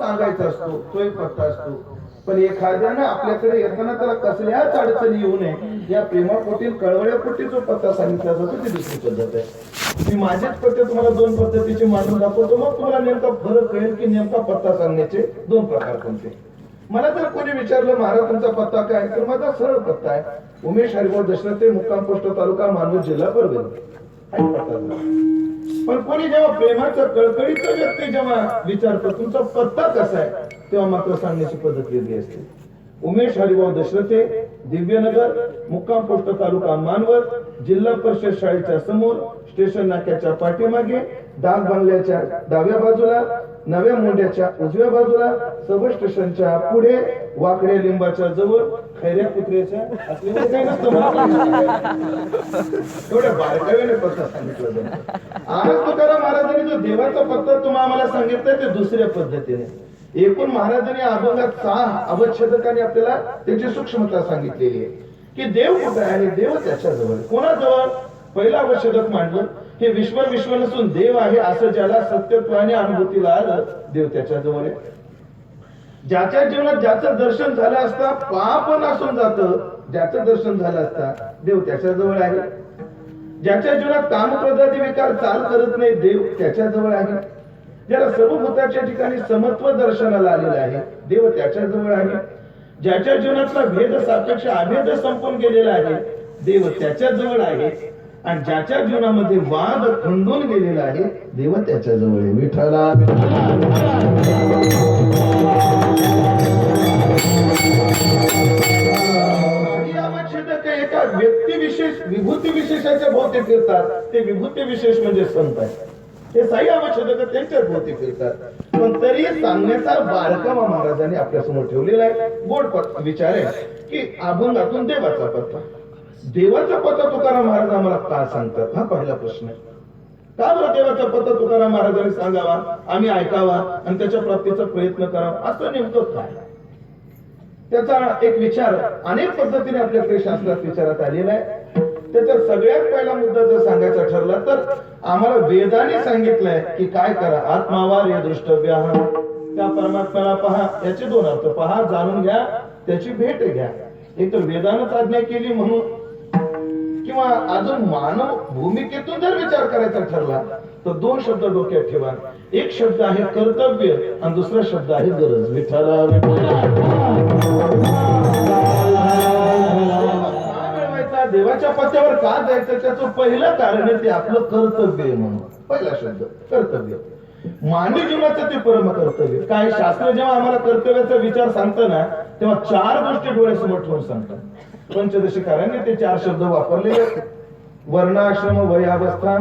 सांगायचा असतो, तोही पत्ता असतो. पण एखाद्यानं आपल्याकडे येताना त्याला कसल्याच अडचणी येऊ नये या प्रेमापोटी कळवळ्यापोटी जो पत्ता सांगितला जातो ती दुसरी पद्धत आहे. मी माझेच पत्ते तुम्हाला दोन पद्धतीचे मांडून दाखवतो, मग तुम्हाला नेमका फरक कळेल की नेमका पत्ता सांगण्याचे दोन प्रकार कोणते. मला जर कोणी विचारलं महाराज तुमचा पत्ता काय, तर माझा सरळ पत्ता आहे उमेश हरिभाऊ दशरथे, मुक्काम पोस्ट तालुका मानवत, जिल्हा परभणी. पण कोणी जेव्हा प्रेमाचं कळकळीचं व्यक्ती जेव्हा विचारतो तुमचा पत्ता कसा आहे, तेव्हा मात्र सांगण्याची पद्धत वेगळी असते. उमेश हरिभाऊ दशरथे, दिव्यनगर, मुक्काम पोस्ट तालुका मानवत, जिल्हा परिषद शाळेच्या समोर, स्टेशन नाक्याच्या पाठीमागे, डाक बंगल्याच्या डाव्या बाजूला, नव्या मोंड्याच्या उजव्या बाजूला, सब स्टेशनच्या पुढे, वाकड्या लिंबाच्या जवळ, खैऱ्या कुत्र्याच्या असलेले काही नसतं. एवढ्या बारकाव्याने पत्ता सांगितला जातो. आज तुकाराम महाराजांनी जो देवाचा पत्ता तुम्हाला आम्हाला सांगितलाय ते दुसऱ्या पद्धतीने. एकूण महाराजांनी अभंगात 6 अवच्छेदकांनी आपल्याला त्याची सूक्ष्मता सांगितलेली आहे की देव कुठे आहे आणि देव त्याच्याजवळ. कोणाजवळ? पहिला अवच्छेदक मांडलं हे विश्व नसून देव आहे असं ज्याला सत्यत्वाने अनुभूतीला आलं, देव त्याच्याजवळ आहे. ज्याच्या जीवनात ज्याचं दर्शन झालं असता पाप नसून जातं, ज्याचं दर्शन झालं असता देव त्याच्याजवळ आहे. ज्याच्या जीवनात कामक्रोधादी विकार चाल करत नाही, देव त्याच्याजवळ आहे. ज्याला सर्व भूताच्या ठिकाणी समत्व दर्शनाला आलेलं आहे, देव त्याच्याजवळ आहे. ज्याच्या जीवनातला भेद सापेक्ष अभेद संपून गेलेला आहे, देव त्याच्याजवळ आहे. आणि ज्याच्या जीवनामध्ये वाद खंडून गेलेला आहे, देव त्याच्याजवळ आहे. विठ्ठला एका व्यक्तिविशेष विभूती विशेषाच्या भोवती फिरतात, ते विभूती विशेष म्हणजे संत आहे. हे साई अवच्छेदक त्यांच्या भोवती फिरतात. पण तरी सांगण्याचा बारकावा महाराजांनी आपल्यासमोर ठेवलेला आहे. गोड विचार आहे की अभंगातून देवाचा पत्ता. देवाचा पत्ता तुकाराम महाराज आम्हाला का सांगतात, हा पहिला प्रश्न आहे. का बरं देवाचा पत्ता तुकाराम महाराजांनी सांगावा, आम्ही ऐकावा आणि त्याच्या प्राप्तीचा प्रयत्न करावा, असं नेमकं काय? त्याचा एक विचार अनेक पद्धतीने आपल्याकडे शास्त्रात विचारात आलेला आहे. त्याचा सगळ्यात पहिला मुद्दा जर सांगायचा ठरला तर आम्हाला वेदाने सांगितलंय की काय करा, आत्मावार या दृष्टव्य, त्या परमात्म्याला पहा, याचे दोन अर्थ, पहा, जाणून घ्या, त्याची भेट घ्या. एक तर वेदानच आज्ञा केली म्हणून, किंवा अजून मानव भूमिकेतून जर विचार करायचा ठरला तर दोन शब्द डोक्यात ठेवा. एक शब्द आहे कर्तव्य आणि दुसरा शब्द आहे गरज. विठ्ठला देवाच्या पत्त्यावर का जायचं, त्याचं पहिलं कारण आहे ते आपलं कर्तव्य म्हणून. पहिला शब्द कर्तव्य, मानवी जीवनाचं ते परम कर्तव्य. काय शास्त्र जेव्हा आम्हाला कर्तव्याचा विचार सांगतं ना, तेव्हा 4 गोष्टी डोळ्यासमोर ठेवून सांगतात. पंचदशीकारांनी ते 4 शब्द वापरलेले. वर्णाश्रम वयावस्था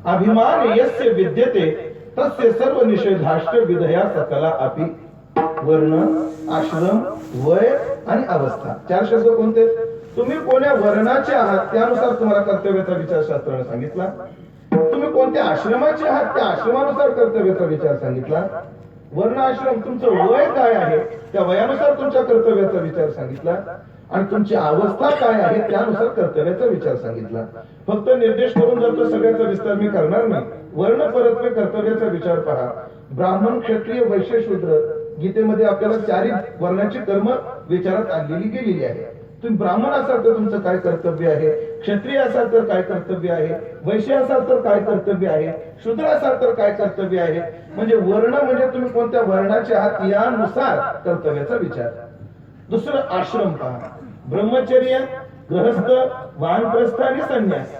अभिमान यस्य विद्यते तस्य सर्व निषेधाष्ट विधया सकला अपि. वर्ण, आश्रम, वय आणि अवस्था, 4 शब्द कोणते? तुम्ही कोण्या वर्णाचे आहात त्यानुसार तुम्हाला कर्तव्याचा विचार शास्त्राने सांगितला. तुम्ही कोणत्या आश्रमाचे आहात त्या आश्रमानुसार कर्तव्याचा विचार सांगितला. वर्ण आश्रम, तुमचं वय काय आहे त्या वयानुसार तुमच्या कर्तव्याचा विचार सांगितला. आणि तुमची अवस्था काय आहे त्यानुसार कर्तव्याचा विचार सांगितला. फक्त निर्देश करून जातो, सगळ्याचा विस्तार मी करणार नाही. वर्ण परत्वे कर्तव्याचा विचार पहा. ब्राह्मण, क्षत्रिय, वैश्य, शूद्र, गीतेमध्ये आपल्याला 4 वर्णाची कर्म विचारात आणलेली गेलेली आहे. तुम्ही ब्राह्मण असाल तर तुमचं काय कर्तव्य आहे, क्षत्रिय असाल तर काय कर्तव्य आहे, वैश्य असाल तर काय कर्तव्य आहे, शूद्र असाल तर काय कर्तव्य आहे. म्हणजे वर्ण म्हणजे तुम्ही कोणत्या वर्णाचे आहात यानुसार कर्तव्याचा विचार. दुसरं आश्रम पहा. ब्रह्मचर्य, गृहस्थ, वानप्रस्थ आणि संन्यास.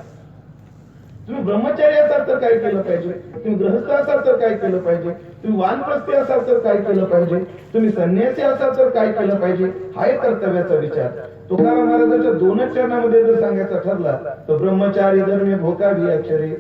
तुम्ही ब्रह्मचारी असाल तर काय केलं पाहिजे, तुम्ही गृहस्थ असाल तर काय केलं पाहिजे, तुम्ही वानप्रस्थी असाल तर काय केलं पाहिजे, तुम्ही संन्यासी असाल तर काय केलं पाहिजे, हा एक कर्तव्याचा विचार. तुकाराम महाराजांच्या 2च चरणामध्ये जर सांगायचा ठरला तर ब्रह्मचारी धर्मी भोकावी अक्षरे.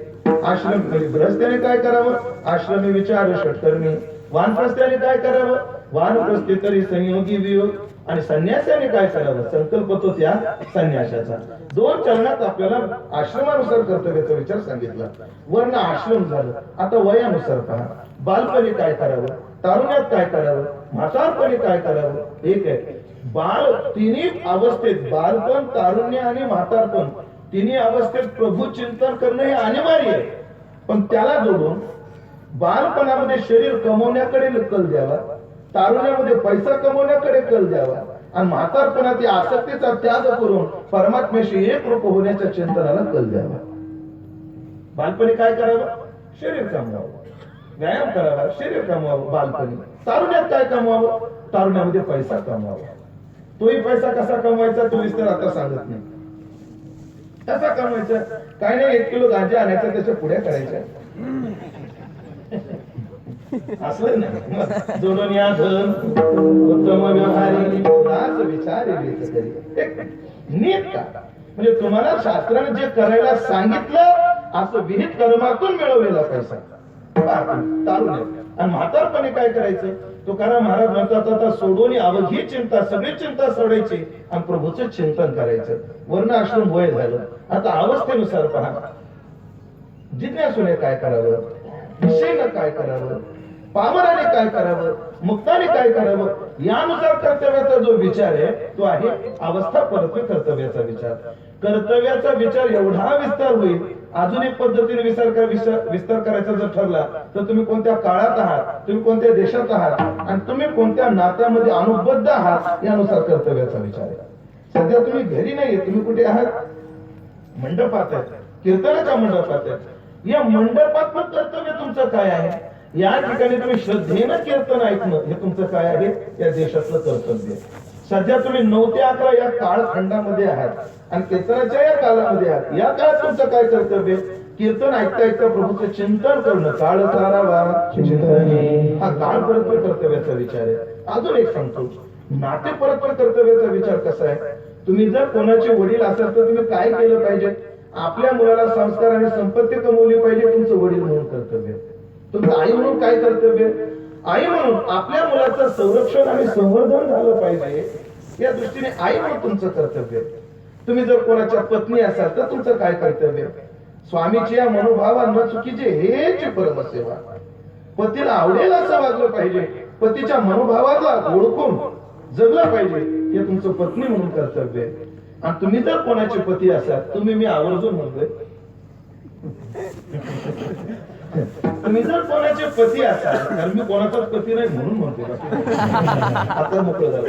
आश्रम गृहस्थाने काय करावं, आश्रमी विचार षटकर्मी. वानप्रस्थाने काय करावं, वानप्रस्थी तरी संयोगी वियोग. आणि संन्यासाने काय करावं, संकल्प तो त्या संन्यासाचा. 2 चरणात आपल्याला आश्रमानुसार कर्तव्याचा विचार सांगितला. वर्ण आश्रम झालं. आता वयानुसार पहा. बालपणी काय करावं, तारुण्यात काय करावं, म्हातारपणी काय करावं. एक आहे बाल, तिन्ही अवस्थेत, बालपण, तारुण्य आणि म्हातारपण, तिन्ही अवस्थेत प्रभू चिंतन करणं हे अनिवार्य आहे. पण त्याला जोडून बालपणामध्ये शरीर कमवण्याकडे कल द्यावा, तारुण्यामध्ये पैसा कमवण्याकडे कल द्यावा आणि म्हातारपणात या आसक्तीचा त्याग करून परमात्म्याशी एक रूप होण्याच्या चिंतनाला कल द्यावा. बालपणी काय करावं? शरीर कमवावं, व्यायाम करावा, शरीर कमवावं. बालपणी तारुण्यात काय कमवावं? तारुण्यामध्ये पैसा कमवावा. तोही पैसा कसा कमवायचा तो विस्तार आता सांगत नाही. कसा कमवायचा? काय नाही, 1 किलो गांजा आणायचा, त्याच्या पुढ्या करायच्या, असं नाही. जोडून या धन उत्तम व्यवहारी दास विचारी एक नीट का, म्हणजे तुम्हाला शास्त्राने जे करायला सांगितलं असं विहित कर्मातून मिळवलेला पैसा तारुण्य. आणि म्हातारपणे काय करायचं? तुकाराम महाराज म्हणतात, आता सोडून अवघी चिंता, सगळी चिंता सोडायची आणि प्रभूचं चिंतन करायचं. वर्ण आश्रम वय झालं, आता अवस्थेनुसार पहा. जिज्ञासूने काय करावं, विषयनं काय करावं, पामराने काय करावं, मुक्ताने काय करावं, यानुसार कर्तव्याचा जो विचार आहे तो आहे अवस्था परत्वे कर्तव्याचा विचार. कर्तव्याचा विचार एवढा विस्तार होईल. अजून एक पद्धतीने विस्तार करायचा जर ठरला तर तुम्ही कोणत्या काळात आहात, तुम्ही कोणत्या देशात आहात आणि तुम्ही कोणत्या नात्यामध्ये अनुबद्ध आहात यानुसार कर्तव्याचा विचार आहे. सध्या तुम्ही घरी नाहीये, तुम्ही कुठे आहात? मंडपात आहे, कीर्तनाच्या मंडपात आहे. या मंडपात कर्तव्य तुमचं काय आहे? या ठिकाणी तुम्ही श्रद्धेनं कीर्तन ऐकणं हे तुमचं काय आहे? या देशातलं कर्तव्य. सध्या तुम्ही 9 ते 11 या काळखंडामध्ये आहात आणि कीर्तनाच्या या काळामध्ये आहात. या काळात तुमचं काय कर्तव्य? कीर्तन ऐकता ऐकता प्रभूचं चिंतन करणं. काळ सारावा चिंतने, हा काळ परत्वे कर्तव्याचा विचार आहे. अजून एक सांगतो, नाते परत्वे कर्तव्याचा विचार कसा आहे? तुम्ही जर कोणाचे वडील असाल तर तुम्ही काय केलं पाहिजे? आपल्या मुलाला संस्कार आणि संपत्ती कमवली पाहिजे, तुमचं वडील म्हणून कर्तव्य. तुमचं आई म्हणून काय कर्तव्य? आई म्हणून आपल्या मुलाचं संरक्षण आणि संवर्धन झालं पाहिजे, या दृष्टीने आई म्हणून तुमचं कर्तव्य. तुम्ही जर कोणाच्या पत्नी असाल तर तुमचं काय कर्तव्य? स्वामीची या मनोभावा न चुकीचे हेच परमसेवा. पतीला आवडेल असं वागलं पाहिजे, पतीच्या मनोभावाला ओळखून जगलं पाहिजे, हे तुमचं पत्नी म्हणून कर्तव्य. आणि तुम्ही जर कोणाचे पती असाल, तुम्ही मी आवर्जून म्हणतोय, तुम्ही जर कोणाचे पती असाल, कारण मी कोणाचाच पती नाही म्हणून म्हणतो, आता मोकळं झालं.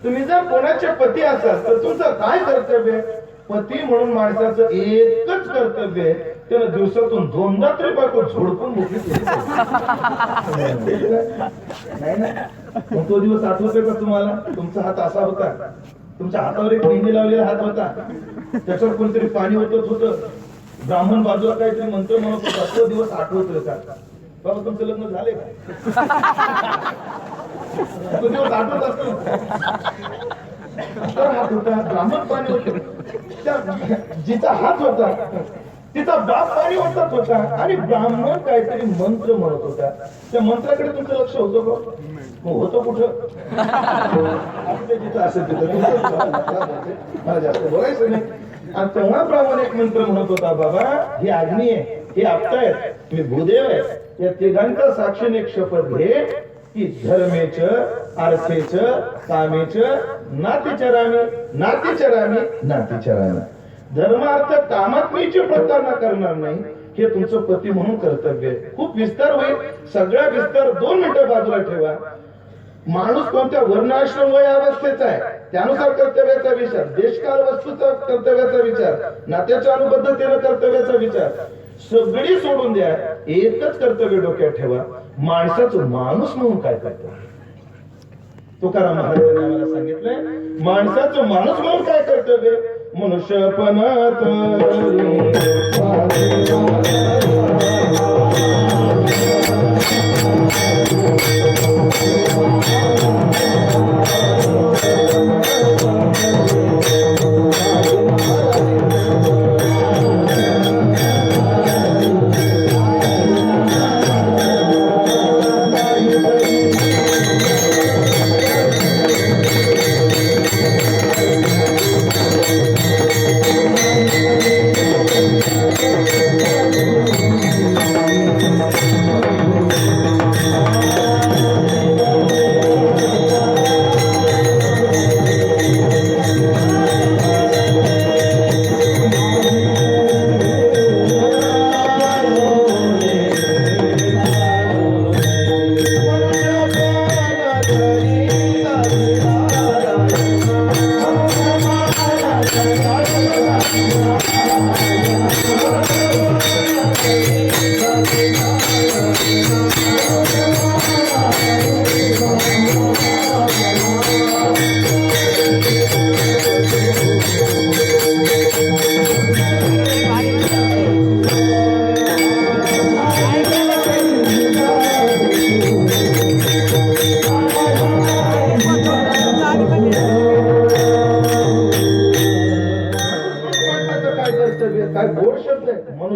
तुम्ही जर कोणाचे पती असाल तर तुमचं काय कर्तव्य? पती म्हणून माणसाचं एकच कर्तव्य आहे, त्याला दिवसातून 2दा तरी बायको झोडपून मोकळी केली नाही ना. मग तो दिवस आठवतोय का तुम्हाला? तुमचा हात असा होता, तुमच्या हातावर एक मेहंदी लावलेला हात होता, त्याच्यावर कोणतरी पाणी होतच होतं, ब्राह्मण बाजूला काहीतरी मंत्र म्हणत होता. तो दिवस आठवतोय का? बाबा तुमचं लग्न झाले का? तो दिवस आठवत असतो. हात होता, ब्राह्मण पाणी होत, जिचा हात होता तिचा बाप पाणी ओतत होता आणि ब्राह्मण काहीतरी मंत्र म्हणत होता. त्या मंत्राकडे तुमचं लक्ष होतं का? मग होतं कुठं? जिथं असेल तिथं मला जास्त बोलायचं नाही. आणि तेव्हा ब्राह्मण एक मंत्र म्हणत होता, बाबा ही अग्नी आहे, हे आपतायत, मी भूदेव आहे, या तिघांच्या साक्षीने एक शपथ घे की धर्मेच, अर्थेच, कामेच नातिचरामी, नातिचरामी, नातिचरामी. धर्म अर्थ कामात मीची प्रतारणा करणार नाही, हे तुमचं पती म्हणून कर्तव्य आहे. खूप विस्तार होईल, सगळा विस्तार 2 मिनिटं बाजूला ठेवा. माणूस कोणत्या वर्णाश्रम वय अवस्थेचा आहे त्यानुसार कर्तव्याचा विचार, देशकाल वस्तूचा कर्तव्याचा विचार, नात्याच्या अनुबद्धतेनं कर्तव्याचा विचार सगळी सोडून द्या. एकच कर्तव्य डोक्यात ठेवा, माणसाचं माणूस म्हणून काय कर्तव्य. तुकाराम महाराजांनी आम्हाला सांगितलंय, माणसाचं माणूस म्हणून काय कर्तव्य. मनुष्यपणात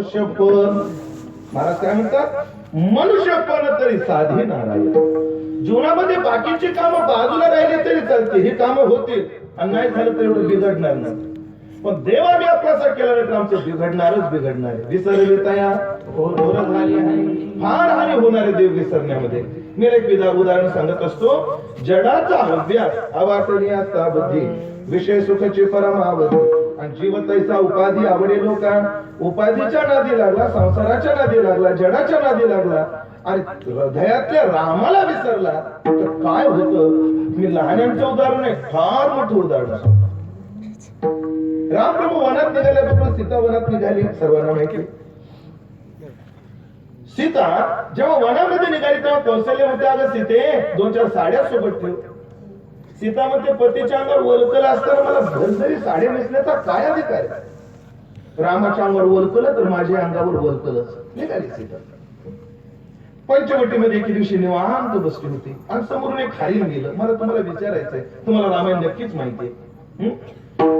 मनुष्यपण, महाराज काय म्हणतात, मनुष्यपण तरी साधी नारायण. जीवनामध्ये बाकीची कामं बाजूला राहिली तरी चालते, ही कामं होतील आणि नाही झालं तर एवढं बिघडणार नाही. पण देवा बी आपल्यासा केला तर आमचं बिघडणारच बिघडणार. विसरले तया फार हानी होणारे देव विसरण्यामध्ये. मी एक उदाहरण सांगत असतो. जडाचा अभ्यास अवाटणीयाचा बुद्धी, विषय सुखाची परमावधी, आणि जीव तैसा उपाधी आवडे लोका. उपाधीच्या नादी लागला, संसाराच्या नादी लागला, जडाच्या नादी लागला आणि हृदयातल्या रामाला विसरला तर काय होतं. मी लहानांचं उदाहरण आहे, फार मोठं उदाहरण सांगतो. रामप्रभू वनात निघाल्याबरोबर सीता वनात निघाली, सर्वांना माहिती. सीता जेव्हा वनामध्ये निघाली तेव्हा कौशल्य म्हणते, अगं सीते 2-4 साड्या सोबत ठेव. सीता म्हणते, पतीच्या अंगावर वलकल असताना मला भरजरी साड्या नेसण्याचा काय अधिकार आहे. रामाच्या अंगावर वलकल तर माझ्या अंगावर वलकलच. निघाली सीता. पंचवटीमध्ये एके दिवशी निवांत बसली होती आणि समोरून एक हरिण गेलं. मला तुम्हाला विचारायचंय, तुम्हाला रामायण नक्कीच माहिती आहे.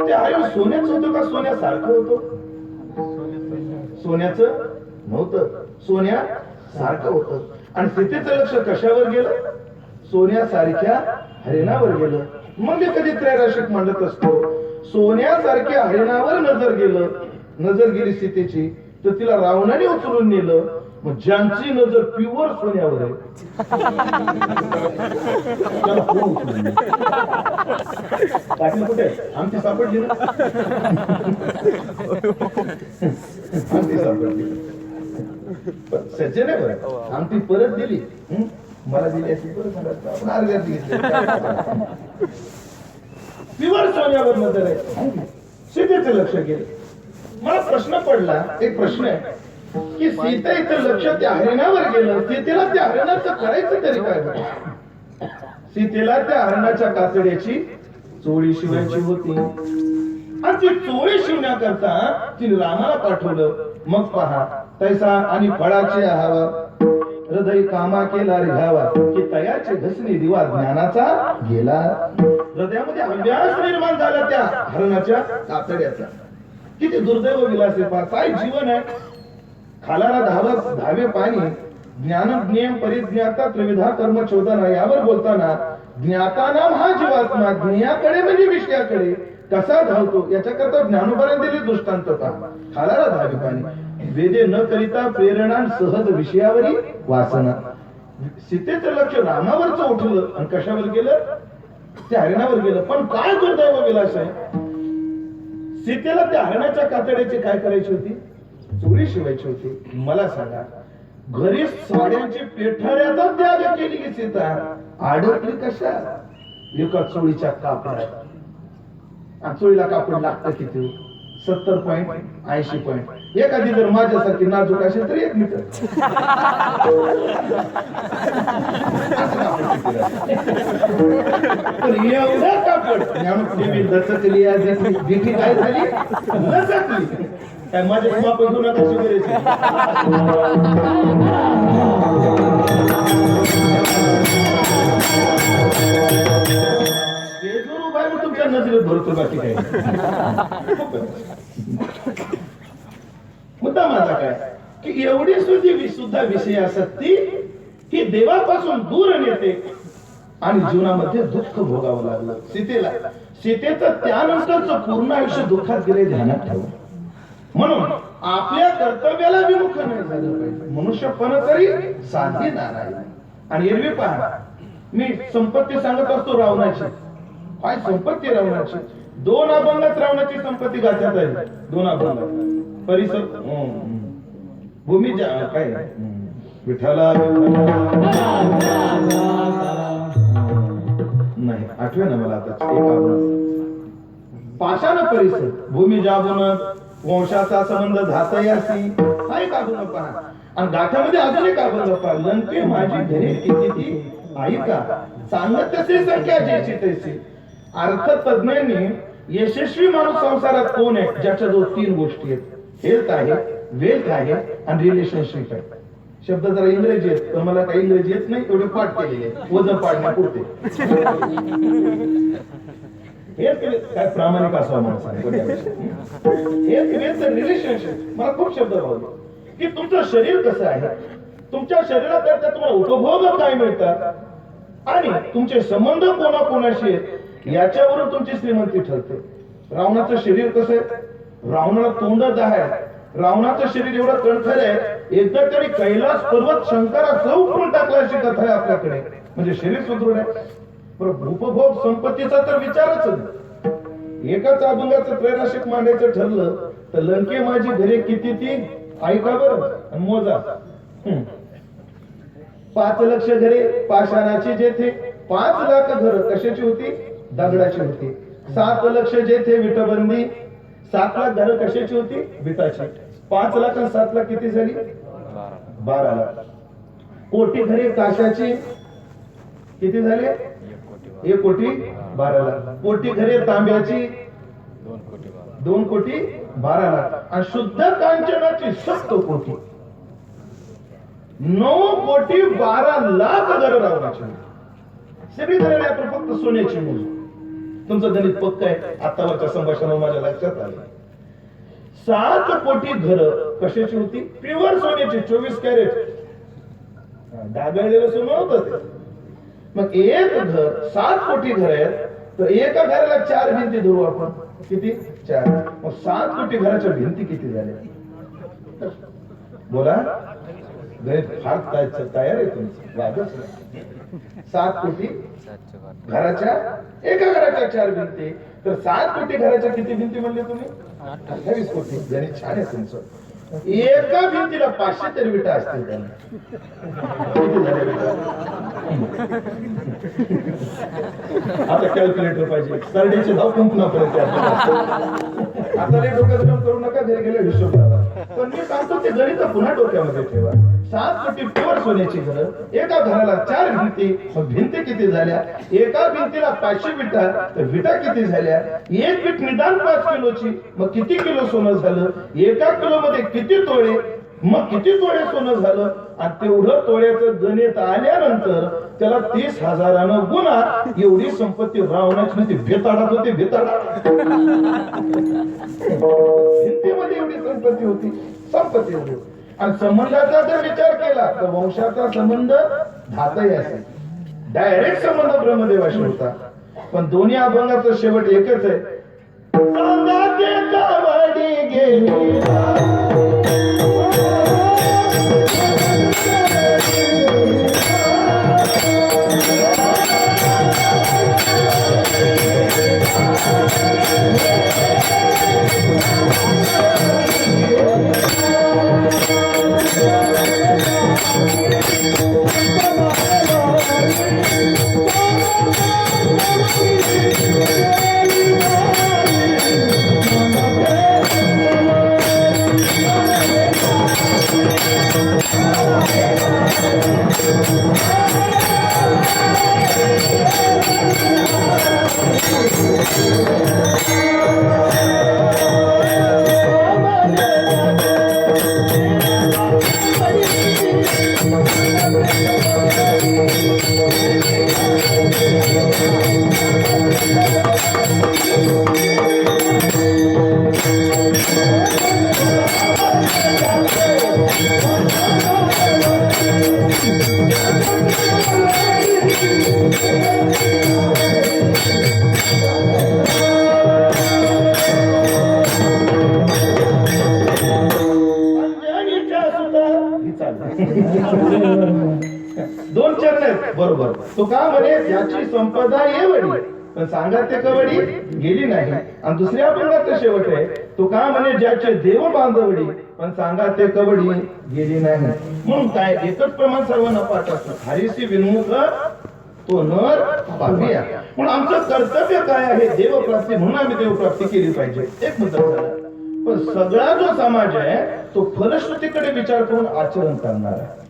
ते हरिण सोन्याचं होतं का सोन्यासारखं होतं? सोन्याचं नव्हतं, सोन्यासारखं होतं. आणि सीतेचं लक्ष कशावर गेलं? सोन्यासारख्या हरिणावर गेलं. मग मी कधी त्रैराशिक मांडत असतो, सोन्यासारख्या हरिणावर नजर गेली सीतेची तर तिला रावणाने उचलून नेलं. मग ज्यांची नजर प्युअर सोन्यावर आहे कुठे आमची सापडली ना, आमची सापडली. सज्जन आहे बरं, आमची परत दिली. मला दिली अशी परत आपण अर्ध्यात घेतली. प्युअर सोन्यावर नजर आहे. सीतेचं लक्ष गेलं. मला प्रश्न पडला, एक प्रश्न आहे की सीतेचं लक्ष त्या हरिणावर गेलं, सीतेला त्या हरिणाचं करायचं तरी काय? सीतेला त्या हरिणाच्या कातड्याची चोळी शिवायची होती आणि ती चोळी शिवण्याकरता तिने रामाला पाठवलं. मग पहा, तैसा आणि फळाचे आहावा, हृदय कामा केला रिघावा, की तयाचे घसणी दिवा ज्ञानाचा गेला. हृदयामध्ये अभ्यास निर्माण झाला त्या हरणाच्या कातड्याचा. किती दुर्दैव विलास आहे. काय जीवन आहे. खालाला धावे पाणी, ज्ञान ज्ञेय परिज्ञाता त्रिविधा कर्म चोदना. यावर बोलताना ज्ञाता नाम हा जीवात्मा ज्ञेयाकडे म्हणजे विषयाकडे कसा धावतो याच्याकरता ज्ञानोबाने दिली दृष्टांत पहा. खालाला धावे पाणी, वेदे न करिता प्रेरणा सहज विषयावरी वासना. सीतेचं लक्ष रामावरच उठलं आणि कशावर गेलं? त्या हरिणावर गेलं. पण काय दुर्दैव विलास आहे. सीतेला त्या हरिणाच्या कातड्याची काय करायची होती? चोळी शिवायची होती. मला सांगा, घरी साड्यांची पेठाऱ्याचा त्याग केली की सीता अडकली कशा? एका चोळीच्या कापडात. चोळीला कापड लागतं किती? 70.80 पॉइंट. एखादी जर माझ्यासारखी नाजूक असेल तर 1 मीटर. पण एवढं कापड दचकली देखी काय झाली? लचकली. काय माझ्या माप घेऊ नका शिवरायची. तुमच्या नजरेत भरतो बाकी काय. मुद्दा माझा काय की एवढी सुद्धा विषयासक्ती ही देवापासून दूर नेते आणि जीवनामध्ये दुःख भोगावं लागलं सीतेला. सीतेचं त्यानंतरचं पूर्ण आयुष्य दुःखात गेले, ध्यानात ठेवा. म्हणून आपल्या कर्तव्याला विमुख नाही झालं पाहिजे. मनुष्यपण तरी साधी नारायण. आणि एरवी पहा, मी संपत्ती सांगत असतो रावणाची. काय संपत्ती रावणाची? 2 अभंगात रावणाची संपत्ती गाथ्यात आहे. 2 अभंगात परिसर भूमी काय विठ्ठला नाही आठवे ना मला आता. पाषाण परिसर भूमी जागून वंशाचा संबंध धातयासी हा एक अभंग पहा. आणि गाथ्यामध्ये अजून एक अभंग पहा. लंके माझी घरी किती ऐका, सांगत तसे संख्या ज्याची तैसी. अर्थ तज्ञांनी यशस्वी माणूस संसारात कोण आहे? ज्याच्याजवळ 3 गोष्टी आहेत. हेल्थ आहे, वेल्थ आहे आणि रिलेशनशिप आहे. शब्द जरा इंग्रजी आहेत पण मला काही इंग्रजी येत नाही, एवढे पाठ केलेले वजन पाडण्यापुरते. काय प्रामाणिक असावं माणसाने. हेच रिलेशनशिप. मला खूप शब्द भावले की तुमचं शरीर कसं आहे, तुमच्या शरीराकरता तुम्हाला उपभोग काय मिळतात आणि तुमचे संबंध कोणाकोणाशी आहेत याच्यावरून तुमची श्रीमंती ठरते. रावणाचं शरीर कसं आहे, रावणाला तोंड आहे, रावणाचं शरीर एवढं कणखर आहे, एकदा तरी कैलास पर्वत शंकराचं उपरून टाकला अशी कथा आहे आपल्याकडे. म्हणजे शरीर सुदृढ आहे, पण उपभोग संपत्तीचा तर विचारच नाही. एकाच अभंगाचं त्रैराशिक मांडायचं ठरलं तर लंके माझी घरे किती ती ऐका बरं मोजा. 5 लक्ष घरे पाषाणाची जेथे, 5 लाख घर कशाची होती, दगडाची होती. 7 लक्ष जेथे विटबंदी, 7 लाख घर कशाची होती, विटाची. 5 लाख आणि 7 लाख किती झाली, 12 लाख. कोटी घरे काशाची किती झाले, 1 कोटी 12 लाख. कोटी घरे तांब्याची 2 कोटी 12 लाख. आणि शुद्ध कांचनाची 7 कोटी 9 कोटी 12 लाख घर रावणाची. सगळी घरे आपण फक्त सोन्याची मोजू. तुमचं गणित पक्क आहे, आतावरच्या संभाषणावर माझ्या लक्षात आलं. 7 कोटी घर कशाची होती, प्युअर सोन्याची, 24 कॅरेट. डागळलेलं सोनं होतं ते. मग एक घर 7 कोटी घर आहेत, तर एका घराला 4 भिंती धरू आपण, किती 4. मग 7 कोटी घराच्या भिंती किती झाल्या, बोला. गणित फार तयार आहे तुमचं, वादच नाही. 7 कोटी घराच्या, एका घराच्या 4 भिंती, तर 7 कोटी घराच्या किती भिंती म्हणले तुम्ही, 28 कोटी. गणित छान आहे तुमचं. एका भिंतीला 500 तरी विटा असतील त्यांना. आता कॅल्क्युलेटर पाहिजे, सरडेचे धाव कंपनापर्यंत. आता लय डोक्यात गरम करू नका, घरी गेले हिशोब करा. पण मी सांगतो ते गणित पुन्हा डोक्यामध्ये ठेवा. 7 कोटी प्युअर सोन्याची घर, एका घराला 4 भिंती, मग भिंती किती झाल्या, एका भिंतीला 500 विटा, तर विटा किती झाल्या. एक वीट निदान 5 किलोची, मग किती किलो सोनं झालं, एका किलो मध्ये किती तोळे, मग किती तोळे सोनं झालं. आणि तेवढं तोळ्याचं गणित आल्यानंतर त्याला 30,000 गुणा एवढी संपत्ती रावणाची नव्हती, भेताडात होती, भेताडात. भिंतीमध्ये एवढी संपत्ती होती, संपत्ती होती. आणि संबंधाचा जर विचार केला तर वंशाचा संबंध धातही असेल, डायरेक्ट संबंध ब्रह्मदेवाशी होता. पण दोन्ही अभंगाचा शेवट एकच आहे, सांगाते कावडी गेली. दोन चरण आहेत बरोबर. तो का म्हणे याची संपदा येवडी, पण सांगा ते कवडी गेली नाही. आणि दुसऱ्या अभंगाचा शेवट आहे, तो का म्हणे ज्याचे देव बांधवडी, पण सांगा ते कवडी गेली नाही. म्हणून काय एकच प्रमाण सर्वांना पाठ असतं, हरीशी विन्मुख तो नर पापिया. म्हणून आमचं कर्तव्य काय आहे, देवप्राप्ती, म्हणून आम्ही देवप्राप्ती केली पाहिजे. एक मुद्दा झाला. पण सगळा जो समाज आहे तो फलश्रुतीकडे विचार करून आचरण करणार आहे.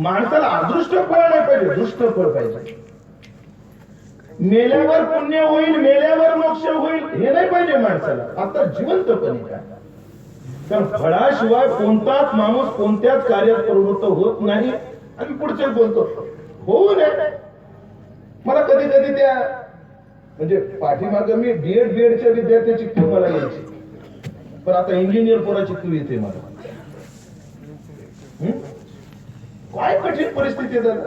माणसाला अदृष्ट फळ नाही पाहिजे, दृष्ट फळ पाहिजे. मेल्यावर पुण्य होईल, मेल्यावर मोक्ष होईल हे नाही पाहिजे माणसाला. आता जिवंतपणे काय, कारण फळाशिवाय कोणताच माणूस कोणत्याच कार्यात प्रवृत्त होत नाही. आणि पुढचे बोलतो होऊ नये. मला कधी कधी त्या म्हणजे पाठीमाग मी बीएडच्या विद्यार्थ्याची क्यू मला यायची, पण आता इंजिनियर पोराची क्यू येते मला. काय कठीण परिस्थिती झाली.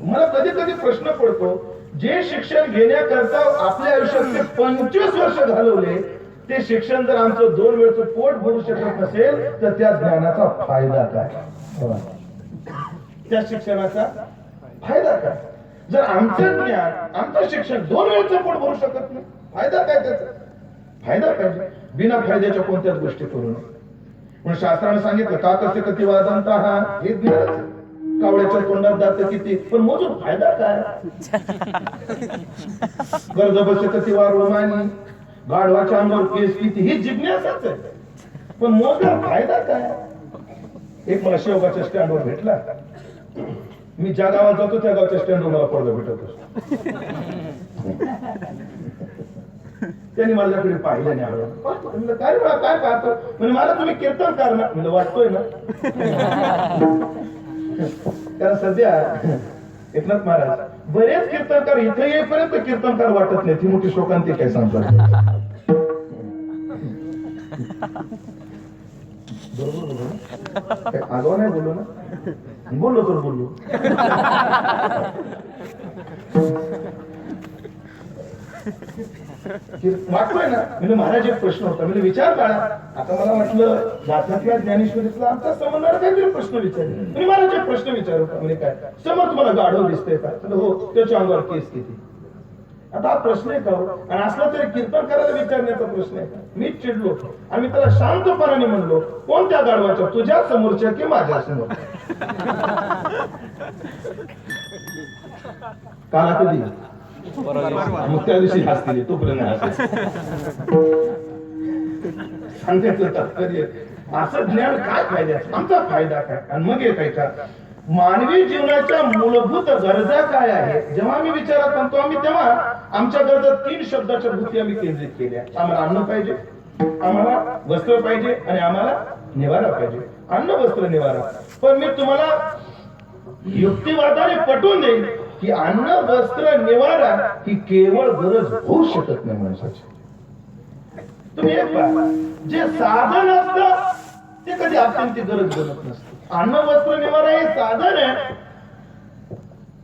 मला कधी कधी प्रश्न पडतो, जे शिक्षण घेण्याकरता आपल्या आयुष्यात 25 वर्ष घालवले, ते शिक्षण जर आमचं 2 वेळचं पोट भरू शकत नसेल तर त्या ज्ञानाचा फायदा काय? त्या शिक्षणाचा फायदा काय? जर आमचं ज्ञान आमचं शिक्षण 2 वेळचं पोट भरू शकत नाही, फायदा काय त्याचा? फायदा पाहिजे. बिना फायद्याच्या कोणत्याच गोष्टी करू नये. म्हणून शास्त्राने सांगितलं, का कसे कधी वादंता हा हे ज्ञान. कावळ्याच्या तोंडात जात किती, पण मोजून फायदा काय? कर्ज बसत ती वार रोमानी, गाढवाच्या अंगावर केस किती, ही जिज्ञासाच आहे. पण मोजून फायदा काय? एक मला शेवगाच्या स्टँडवर भेटला. मी ज्या गावात जातो त्या गावच्या स्टँडवर मला पोरगा भेटत असतो. त्यांनी माझ्याकडे पाहिलं नाही आवडलं. काय मला काय पाहतो म्हणजे, मला तुम्ही कीर्तन करणार म्हणजे वाटतोय ना. कारण सध्या एकनाथ महाराज बरेच कीर्तनकार इथे येईपर्यंत कीर्तनकार वाटत नाही. ती मोठी शोकांती काय सांगतात. बरोबर आगाव नाही बोललो ना, बोललो तर बोललो. वाटतोय ना म्हणजे. महाराज एक प्रश्न होता म्हणजे विचार काढा. आता मला वाटलं गाथातल्या ज्ञानेश्वरीतला आमचा संबंध काहीतरी प्रश्न विचारले म्हणजे महाराज एक प्रश्न विचार होता म्हणजे काय, समोर तुम्हाला गाढव दिसतंय का? हो. त्याच्या अंगावर केस किती? आता हा प्रश्न आहे का? आणि असला तरी कीर्तन करायला विचारण्याचा प्रश्न आहे का? मीच चिडलो आणि मी त्याला शांतपणाने म्हणलो, कोणत्या गाढवाच्या, तुझ्या समोरच्या की माझ्या समोरच्या? काला कधी मग त्या दिवशी हसतील, तोपर्यंत सांगायचं तात्पर्य असं ज्ञान काय फायद्याचं, आमचा फायदा काय? आणि मग येत आहे का मानवी जीवनाच्या मूलभूत गरजा काय आहे? जेव्हा आम्ही विचारात आणतो आम्ही, तेव्हा आमच्या गरजा 3 शब्दाच्या भूती आम्ही केंद्रित केल्या. आम्हाला अन्न पाहिजे, आम्हाला वस्त्र पाहिजे आणि आम्हाला निवारा पाहिजे. अन्न, वस्त्र, निवारा. पण मी तुम्हाला युक्तिवादाने पटवून देईल की अन्न, वस्त्र, निवारा ही केवळ गरज होऊ शकत नाही माणसाची. तुम्ही एक पहा, जे साधन असतं ते कधी अत्यंत गरज बनत नसतं. अन्न, वस्त्र, निवारा हे साधन आहे,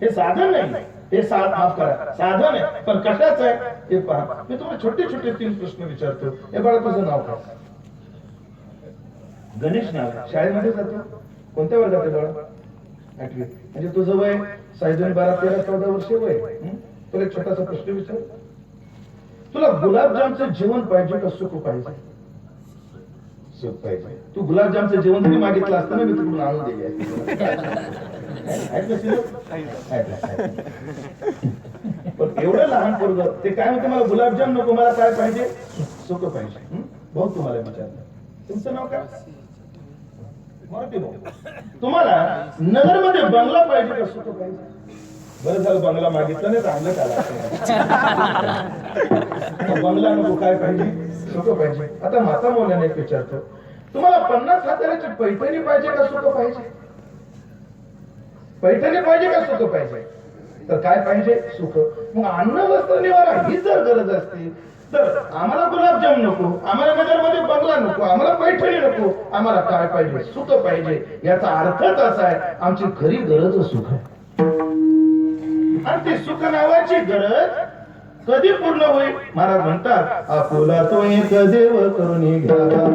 हे साधन नाही, हे माफ करा साधन आहे. पण कशाच आहे हे पहा. मी तुम्हाला छोटे छोटे 3 प्रश्न विचारतो. हे बाळा तुझं नाव काय? गणेश नाव. शाळेमध्ये जातो? कोणत्या वर्गात आहे बाळा? 8वी. म्हणजे तुझं वय 12, 13, 14 वर्ष वय. तुला एक छोटासा प्रश्न विचार, तुला गुलाबजामचं जेवण पाहिजे का सुख पाहिजे? सुख पाहिजे. तू गुलाबजामचं जेवण जरी मागितलं असतं ना, मी तिकडून आणून दिले. पण एवढं लहान पोरग ते काय म्हणते, मला गुलाबजाम नको, मला काय पाहिजे? सुख पाहिजे. भाऊ तुम्हाला विचारलं, तुमचं नाव काय? मराठी भाऊ. तुम्हाला नगरमध्ये बंगला पाहिजे का सुख पाहिजे? बरं झालं बंगला मागितलं नाही तर आणलं त्याला. बंगला नको, काय पाहिजे? सुख पाहिजे. आता माता मौल्याने एक विचारतो, तुम्हाला 50,000ची पैठणी पाहिजे का सुख पाहिजे? पैठणी पाहिजे का सुख पाहिजे? तर काय पाहिजे? सुख. मग अन्न, वस्त्र, निवारा ही जर गरज असते तर आम्हाला गुलाबजाम नको, आम्हाला नगरमध्ये बंगला नको, आम्हाला पैठणी नको, आम्हाला काय पाहिजे? सुख पाहिजे. याचा अर्थच असा आहे, आमची खरी गरज सुख आहे. आणि ती सुख नावाची गरज कधी पूर्ण होईल? महाराज म्हणतात, आपुला तो एक देव करून घ्यावा,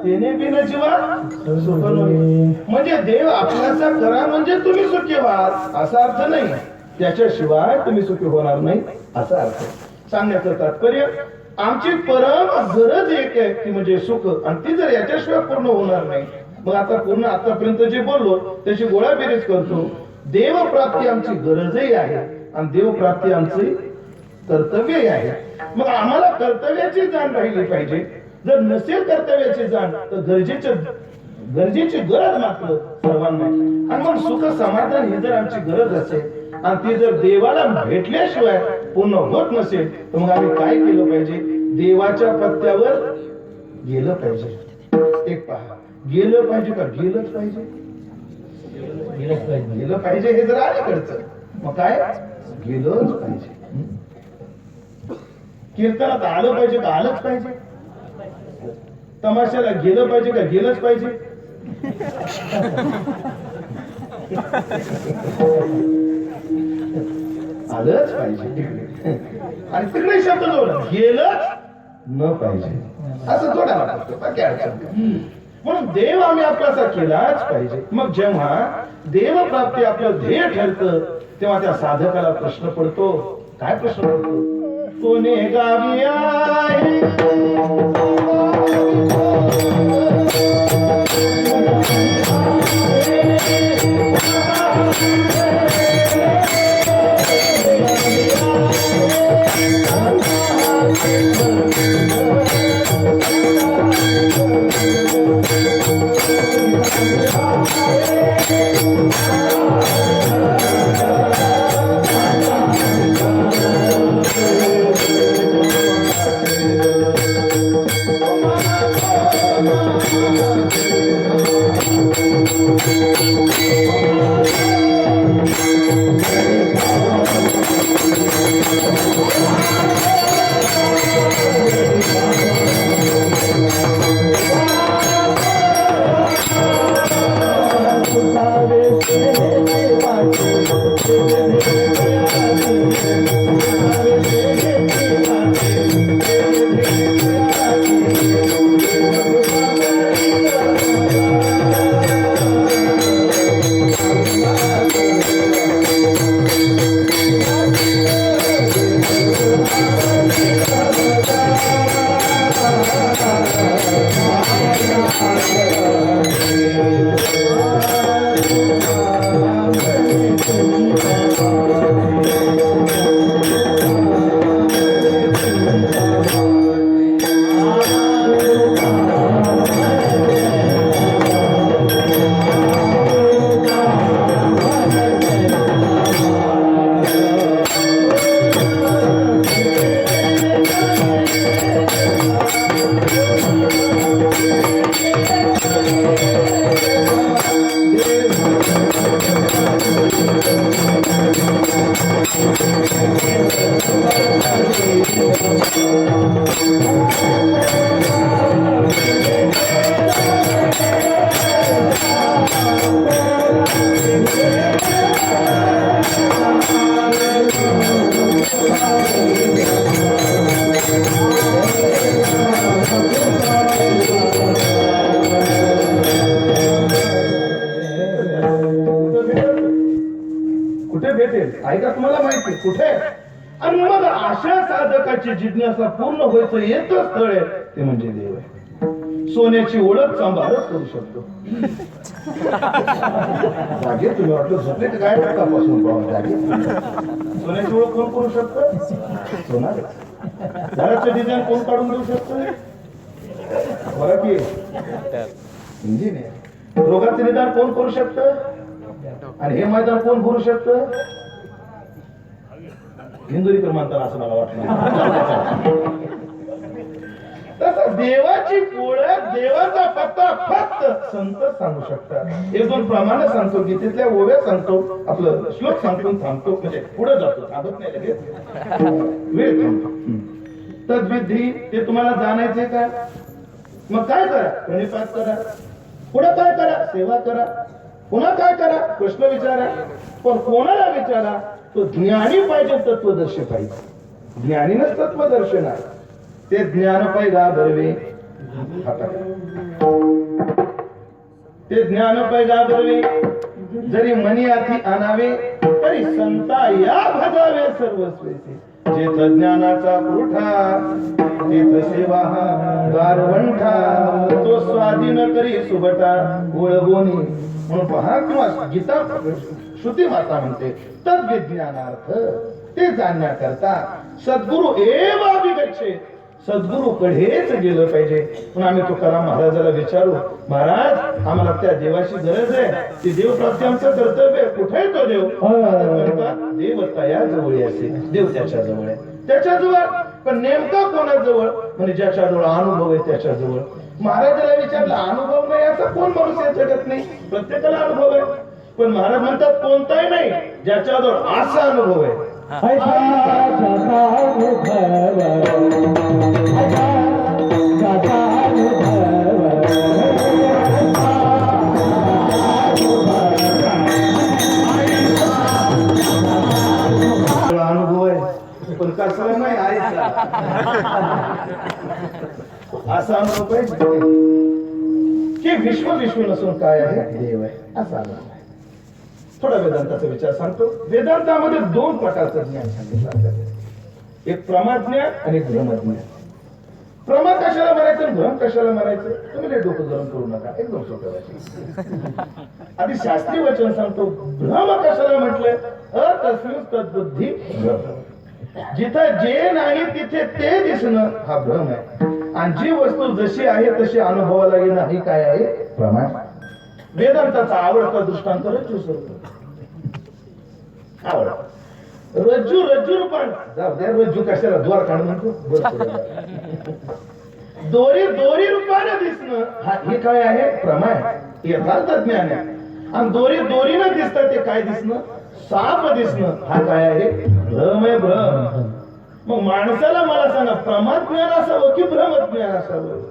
तेने बिन जीवा सुख नोहे. म्हणजे देव आपल्याचा करा म्हणजे तुम्ही सुखी व्हाल असा अर्थ नाही. त्याच्याशिवाय तुम्ही सुखी होणार नाही असा अर्थ. सांगण्याचं तात्पर्य आमची परम गरज एक आहे ती म्हणजे सुख, आणि ती जर याच्याशिवाय पूर्ण होणार नाही, मग आता पूर्ण आतापर्यंत जे बोललो त्याची गोळाबेरीज करतो. देवप्राप्ती आमची गरजही आहे आणि देवप्राप्ती आमची कर्तव्यही आहे. मग आम्हाला कर्तव्याची जाण राहिली पाहिजे. जर नसेल कर्तव्याची जाण तर गरजेची गरज मात्र सर्वांना. आणि मग सुख समाधान ही जर आमची गरज असेल आणि ती जर देवाला भेटल्याशिवाय पूर्ण होत नसेल तर मग आम्ही काय केलं पाहिजे? देवाच्या पत्त्यावर गेलं पाहिजे. एक पहा, गेलं पाहिजे का? गेलंच पाहिजे. गेलं पाहिजे हे जर अलीकडचं, मग काय गेलंच पाहिजे. कीर्तनात आलं पाहिजे का? आलंच पाहिजे. तमाशाला गेलं पाहिजे का? गेलंच पाहिजे. आलंच पाहिजे. आणि तिकडे शब्द जोडा, गेलंच न पाहिजे असं जोडायला लागतं. बाकी अडचण नाही. म्हणून देव आम्ही आपल्याचा केलाच पाहिजे. मग जेव्हा देवप्राप्ती आपलं ध्येय ठरतं तेव्हा त्या साधकाला प्रश्न पडतो. काय प्रश्न पडतो? कोणी गावी आहे कुठे भेटेल? ऐका, तुम्हाला माहिती कुठे? आणि मग अशा साधकाची जिज्ञासा पूर्ण व्हायचं येतं स्थळ आहे ते म्हणजे देव आहे. सोन्याची ओळख सांभाळच करू शकतो. जागे तुम्ही वाटलं झोपले तर काय टाकापासून पाहून जागे. सोन्याची ओळख कोण करू शकतं? सोनार. झाडाचं डिझाईन कोण काढून देऊ शकतं? बघा की इंजिनियर. रोगाचं निदान कोण करू शकतं? आणि हे मैदान कोण भरू शकतं? हिंदुरीकर म्हणतात असं मला वाटतं. तसं देवाची ओळख, देवाचा पत्ता फक्त संत सांगू शकतात. एक दोन प्रमाणे सांगतो, गीतेतल्या ओव्या सांगतो, आपलं श्लोक सांगतो, थांबतो, म्हणजे पुढे जातो, थांबत नाही लगेच, वेळ थांबतो. तद्विधी ते तुम्हाला जाणायचे का? मग काय करा? प्रणिपात करा, पुढे काय करा? सेवा करा, पुन्हा काय करा? प्रश्न विचारा. पण कोणाला विचारा? तो ज्ञानी पाहिजे, तत्वदर्शी पाहिजे. ज्ञानीनच तत्वदर्शन आहे. ते ज्ञान पाय घाबरवे, ते ज्ञान पाय घाबरवे, जरी मनी हाती आणावे तरी संता या भजावे सर्वस्वेचे. जेथ ज्ञानाचा पुरठा तेथ सेवा गारवंठा, तो स्वाधीन करी सुबटा ओळगोनी. म्हणून पहा किंवा गीता श्रुती माता म्हणते तद्विज्ञानार्थ, ते जाणण्याकरता सद्गुरु एव अभिगच्छे, सद्गुरु कडेच गेलं पाहिजे. पण आम्ही तुकाराम महाराजाला विचारू, महाराज आम्हाला त्या देवाची गरज आहे, ती देव प्राप्ती आमचं कर्तव्य, कुठे तो देव? देव तया जवळ असेल, देव त्याच्या जवळ आहे, त्याच्या जवळ. पण नेमका कोणाजवळ? म्हणजे ज्याच्याजवळ अनुभव आहे त्याच्याजवळ. महाराजाला विचारलं, अनुभव नाही असं कोण मनुष्य जगत नाही, प्रत्येकाला अनुभव आहे. पण महाराज म्हणतात कोणताही नाही, ज्याच्याजवळ असा अनुभव आहे. अनुभव आहे पण कसा नाही आईचा, असा अनुभव पाहिजे की विश्व विश्व नसून काय आहे? देव आहे, असा अनुभव आहे. थोडा वेदांताचा विचार सांगतो. वेदांतामध्ये दोन प्रकारचं ज्ञान सांगितलं जातं, एक प्रमाज्ञान आणि एक भ्रमज्ञान. प्रमा कशाला मारायचं, भ्रम कशाला मारायचं? तुम्ही लय डोकं गरम करू नका, एकदम सोपं वाटतं. आधी शास्त्रीय वचन सांगतो. भ्रम कशाला म्हटलंय? अतस्मिन् तद्बुद्धी भ्रम. जिथं जे नाही तिथे ते दिसणं हा भ्रम आहे. आणि जी वस्तू जशी आहे तशी अनुभवाला येणं ही काय आहे? प्रमा. वेदांताचा आवडता दृष्टांत रज्जू स्वरूप. रज्जू रज्जू रूपान जाऊ द्या, रज्जू कशाला द्वार काढून म्हणतो. दोरी दोरी रूपाने दिसणं हे काय आहे? प्रमा. यथार्थ ज्ञान आहे. आणि दोरी दोरीनं दिसतं ते काय दिसणं? साप दिसणं हा काय आहे? भ्रम आहे, भ्रम. मग माणसाला मला सांगा, प्रमाज्ञान असावं की भ्रमज्ञान असावं?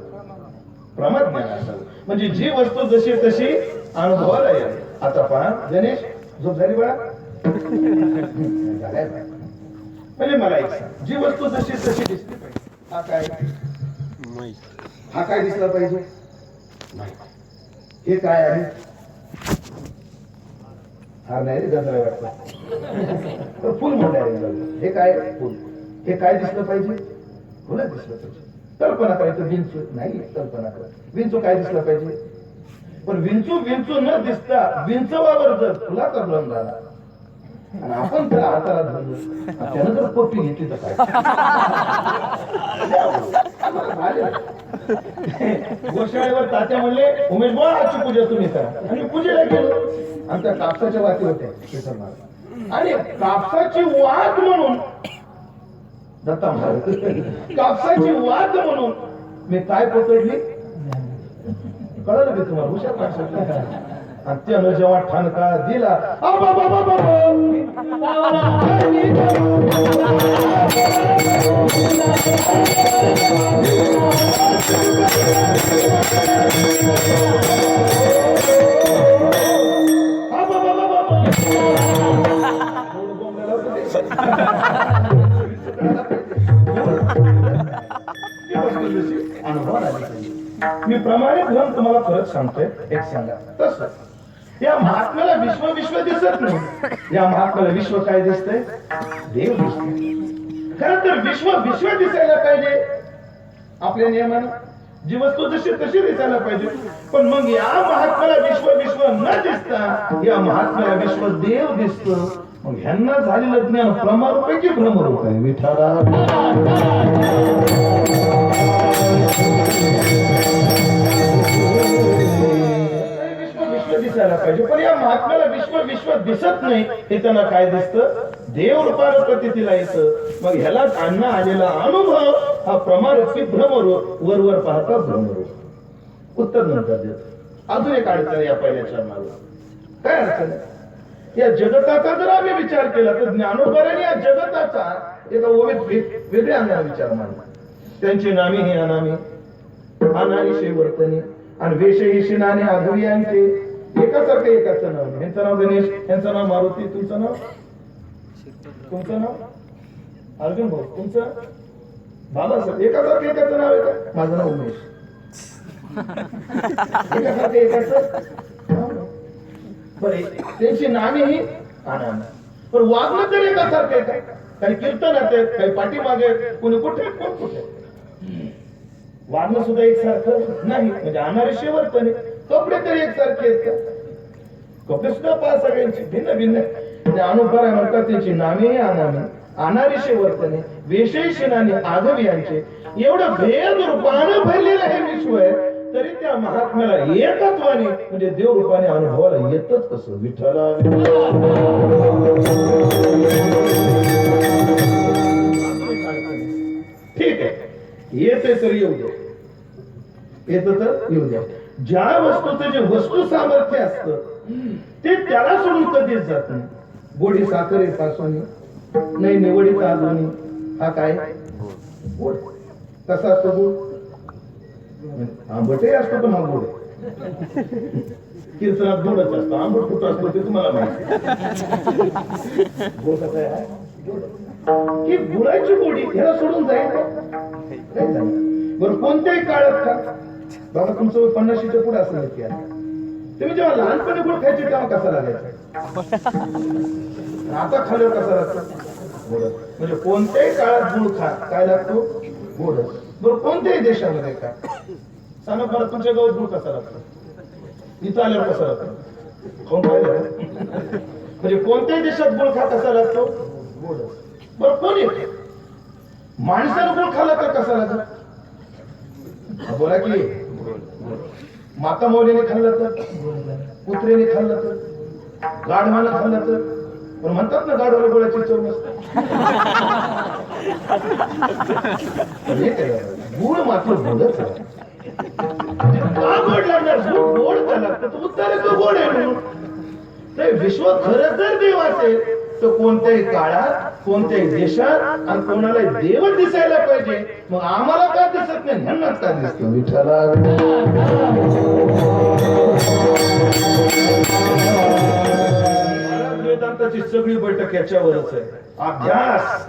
प्रमाज्ञान असावं. म्हणजे जी वस्तू जशी तशी अनुभवाला येईल. आता पहा गणेश, झोप झाली बाळा? म्हणजे मला एक सांग, जी वस्तू जशी तशी दिसली पाहिजे, हा काय? हा काय दिसला पाहिजे? हे काय आहे? हा नाही रे, गजरा वाटतं. फुल म्हणणार. हे काय? फुल. हे काय दिसलं पाहिजे? फुलं दिसलं पाहिजे. कल्पना करायचं, विंचू नाही, कल्पना करा. विंचू काय दिसलं पाहिजे? पण विंचू विंचू न दिसता विंचवावर जर फुलाचा भ्रम झाला आणि आपण त्याला हाताला धरलं, त्यानं जर पप्पी घेतली तर काय? गोशाळेवर तात्या म्हणले, उमेश बोल आजची पूजा तुम्ही करा. आणि पूजेला गेलो आणि त्या कापसाच्या वाती होत्या आणि कापसाची वात म्हणून दत्ता महाराज कापसाची वात म्हणून मी काय पकडली? कळलं की तुम्हाला? हुशार माणसं. आणि त्यानं जेव्हा ठणका दिला, मी प्रमाणित भ्रम तुम्हाला परत सांगतोय. एक सांगा तस या महात्म्याला विश्व विश्व दिसत नाही. या महात्म्याला विश्व काय दिसतंय? देव दिसतोय. खरं तर विश्व विश्व दिसायला पाहिजे आपल्या नियमानं. जी वस्तू जशी तशी दिसायला पाहिजे. पण मग या महात्म्याला विश्व विश्व न दिसता या महात्म्याला विश्व देव दिसतं. मग ह्यांना झालेलं ज्ञान प्रमारूप आहे की भ्रमरूप आहे? विठाला विश्व विश्व दिसायला पाहिजे. पण या महात्म्याला विश्व विश्व दिसत नाही. हे त्यांना काय दिसतं? देव रूपानं प्रतितीला येतं. मग ह्यालाच आणणं आलेला अनुभव हा प्रमारूप की भ्रमरूप? वरवर पाहता भ्रमरूप. उत्तर नंतर देत. अजून एक अडचण या पहिल्या चरणाला. काय अडचण आहे? या जगताचा जर आम्ही विचार केला तर ज्ञानोबराने या जगताचा एका ओवीत वेगळ्या अंगाने विचार मांडला. त्यांची नामी ही अनामी, अनारीशे वर्तनी आणि वेशही नाणे आघवी यांचे एकासारखं एकाचं नाव. यांचं नाव गणेश, यांचं नाव मारुती, तुमचं नाव? तुमचं नाव अर्जुन भाऊ, तुमचं बाबासाहेब. एकासारखं एकाचं नाव आहे का? माझं नाव उमेश. एकासारखं एकाचं बरे. त्यांची नामे ही अनामी, पण वागणं तर एकासारखं आहे काय? काही कीर्तनात आहेत, काही पाठीमागे, कोणी कुठे, कोण कुठे. वागणं सुद्धा एकसारखं नाही. म्हणजे अनारीशे वर्तने, कपडे तरी एकसारखे आहेत का? कपडे सुद्धा पहा सगळ्यांची भिन्न भिन्न. अनुपरा म्हणतात त्यांची नामे अनामी, अनारीशे वर्तने, वेशही शिनाने आगवी यांचे. एवढं भेद रूपानं भरलेलं हे विश्व आहे, तरी त्या महात्म्याला एकत्वाने म्हणजे देव रूपाने अनुभवाला येतच कसं? विठ्ठला ठीक आहे, येते तर येऊ द्या, येत तर येऊ द्या. ज्या वस्तूचं जे वस्तू सामर्थ्य असतं ते त्याला सोडून कधीच जात नाही. गोडी साखरे पासून नाही निवडीचा अजून हा काय गोड. कसा असतो गोड? आंबटही असतो पण हा गोड. कीर्तनात गोडच असतो, आंबट कुठं असतो ते तुम्हाला माहिती. गोड कसा आहे? की गुळाची गोडी ह्याला सोडून जाईल का? नाही जाईल. बरं कोणत्याही काळात का बाबा तुमचं 50च्या पुढे असं नक्की आहे. तुम्ही जेव्हा लहानपणी गुळ खायचे तेव्हा कसा लागायचा? आता खाल्यावर कसा लागतो? गोड. म्हणजे कोणत्याही काळात गुळ खा, काय लागतो? गोड. बरं कोणत्याही देशामध्ये का सांगा मला, तुमच्या गावात गुळ कसा लागतो? इथं आल्यावर कसा लागतो? कोण पाहिलं? म्हणजे कोणत्याही देशात गुळ खा, कसा लागतो? गोड. बरं कोण येते? माणसानं गुळ खाल्ला तर कसा लागतो? बोला की माता मौलीने खाल्लं तर, कुत्रेने खाल्लं तर, गाढवानं खाल्लं तर. पण म्हणतात ना गाढवाला गोळ्याची चव नसते. गुळ मात्र गोडच आहे. का गोड लागणार? गोड का लागतं? उत्तर तो गोड आहे म्हणून. ते विश्व खरं जर देव असेल तर कोणत्याही काळात, कोणत्याही देशात आणि कोणाला देव दिसायला पाहिजे. मग आम्हाला का दिसत नाही? ह्यांनाच का दिसतो? विठ्ठला वेदांताची सगळी बैठक याच्यावरच आहे. अभ्यास.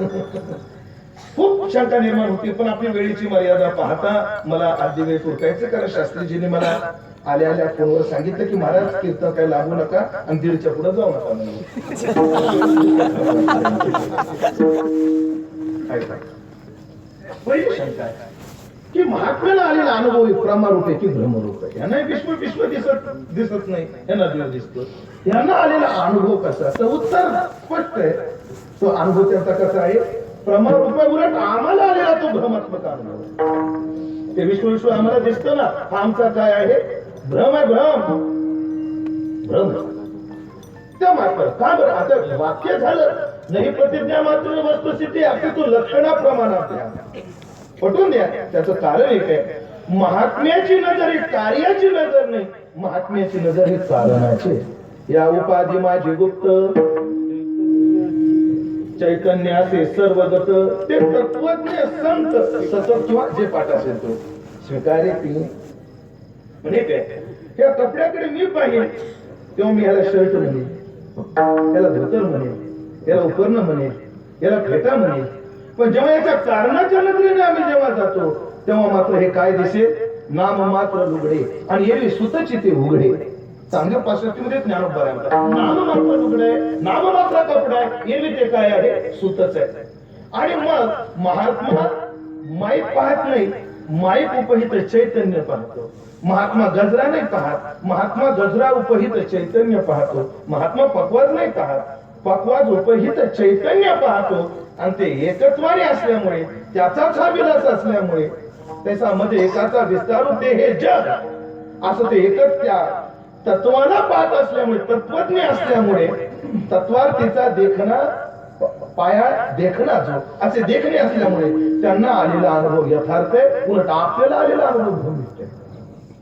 खूप शंका निर्माण होती, पण आपली वेळेची मर्यादा पाहता मला आधी वेळ उरकायचं. कारण शास्त्रीजीने मला आल्या आल्या फोनवर सांगितलं की महाराज कीर्तन काही लागू नका आणि 1:30च्या पुढे जाऊ नका. पहिली शंका आहे की महात्म्याला आलेला अनुभव प्रमारूप आहे की भ्रमरूप आहे. यांना विश्व विश्व दिसत नाही, यांना देव दिसतो. यांना आलेला अनुभव कसा? तर उत्तर स्पष्ट आहे. तो अनुभव त्यांचा कसा आहे? प्रमारूप आहे. उलट आम्हाला आलेला तो भ्रमात्मक अनुभव. ते विश्व विश्व आम्हाला दिसतं ना, हा आमचा काय आहे? भ्रम आहे. भ्रम त्या मात्र का बरं? आता वाक्य झालं नाही. प्रतिज्ञा मात्र वस्तुस्थिती आपली तो लक्षणाप्रमाणात पटवून द्या. त्याचं कारण एक आहे, महात्म्याची नजर ही कार्याची नजर नाही, महात्म्याची नजर ही कारणाची. या उपाधी माझी गुप्त चैतन्याचे सर्वगत ते तत्वज्ञ संत सतत किंवा जे पाठ असेल तो स्वीकारे ती. म्हणजे काय? या कपड्याकडे मी पाहिजे तेव्हा मी ह्याला शर्ट म्हणेन, याला धोतर म्हणेन, याला उपरणं म्हणेन, याला फेटा म्हणेन. पण जेव्हा याच्या कारणाच्या नजरेने आम्ही जेव्हा जातो तेव्हा मात्र हे काय दिसेल? नाम मात्र लुगडे आणि एरवी सुतची ते उघडे. चांगल्या पाश्चात्यामध्ये ज्ञानोबा आहे. नाम मात्र लुगडे, नाम मात्र कपडे, एरवी ते काय आहे? सुतच आहे. आणि मग महात्मा माईक पाहत नाही, माईक उपहित चैतन्य पाहतो. महात्मा गजरा नाही पाहत, महात्मा गजरा उपहित चैतन्य पाहतो. महात्मा पक्वाज नाही पाहत, पक्वाज उपहित चैतन्य पाहतो. आणि ते एकत्वाने असल्यामुळे, त्याचाच हा विलास असल्यामुळे, त्याच्यामध्ये एकाचा विस्तारू ते हे जग असं ते एकच त्या तत्वाला पाहत असल्यामुळे, तत्वज्ञ असल्यामुळे तत्वार्थीचा देखणा पाया देखणा जो असे देखणे असल्यामुळे त्यांना आलेला अनुभव यथार्थ आहे. उलट आपल्याला आलेला अनुभव भ्रमिष्ट आहे.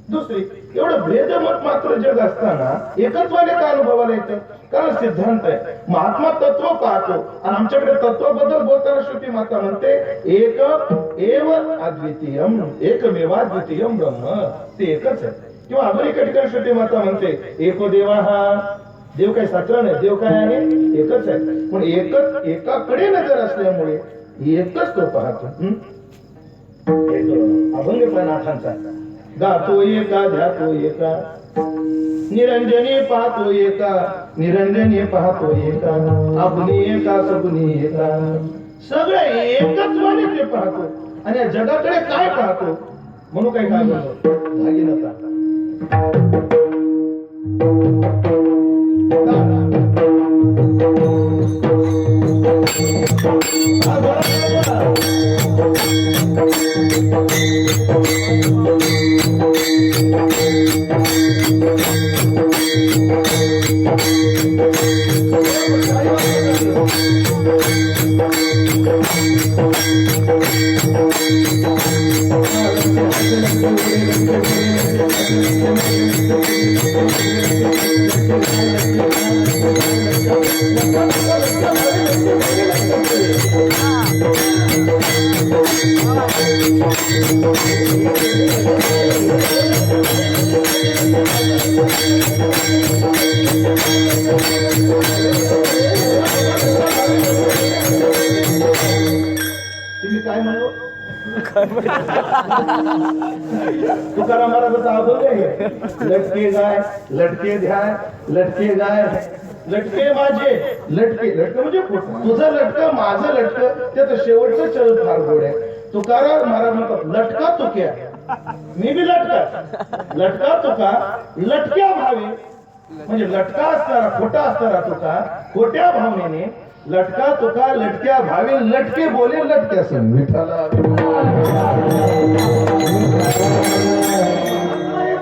दुसरी, एवढं भेदमत मात्र जग असताना एकत्वाने का अनुभवाला येतं? कारण सिद्धांत आहे. महात्मा तत्व पाहतो आणि आमच्याकडे तत्वाबद्दल बोलताना श्रुती माता म्हणते एक एव अद्वितीयम, एकमेवाद्वितीयम ब्रह्म, ते एकच आहे. किंवा अजून एका ठिकाणी श्रुती माता म्हणते एको देवा, हा देव काही साचरा नाही, देव काय आहे, एकच आहे. पण एकच एकाकडे नजर असल्यामुळे एकच तो पाहतो. अभंग नाथांचा गातो एका, ध्यातो एका, निरंजनी पाहतो एका, निरंजनी पाहतो एका, आपली एका, सगुनी एका, सगळं एकच वाणी ते पाहतो. आणि या जगाकडे काय पाहतो म्हणून काय काय भागीरथा काय म्हणलो तुकाराम महाराजांचा अभंग आहे, लटके गाय लटके ध्याय, लटके गाय लटके माझे, लटके लटके म्हणजे तुझं लटक माझं लटक, त्याचं शेवटचं चल फार गोड आहे. तुकाराम महाराज म्हणतात लटका तुक्या, मी बी लटका, लटका तुका लटक्या भावे, म्हणजे लटका असताना खोटा असताना तुका खोट्या भावनेने, लटका तुका लटक्या भावे, लटके बोले लटक्या सण विठाला.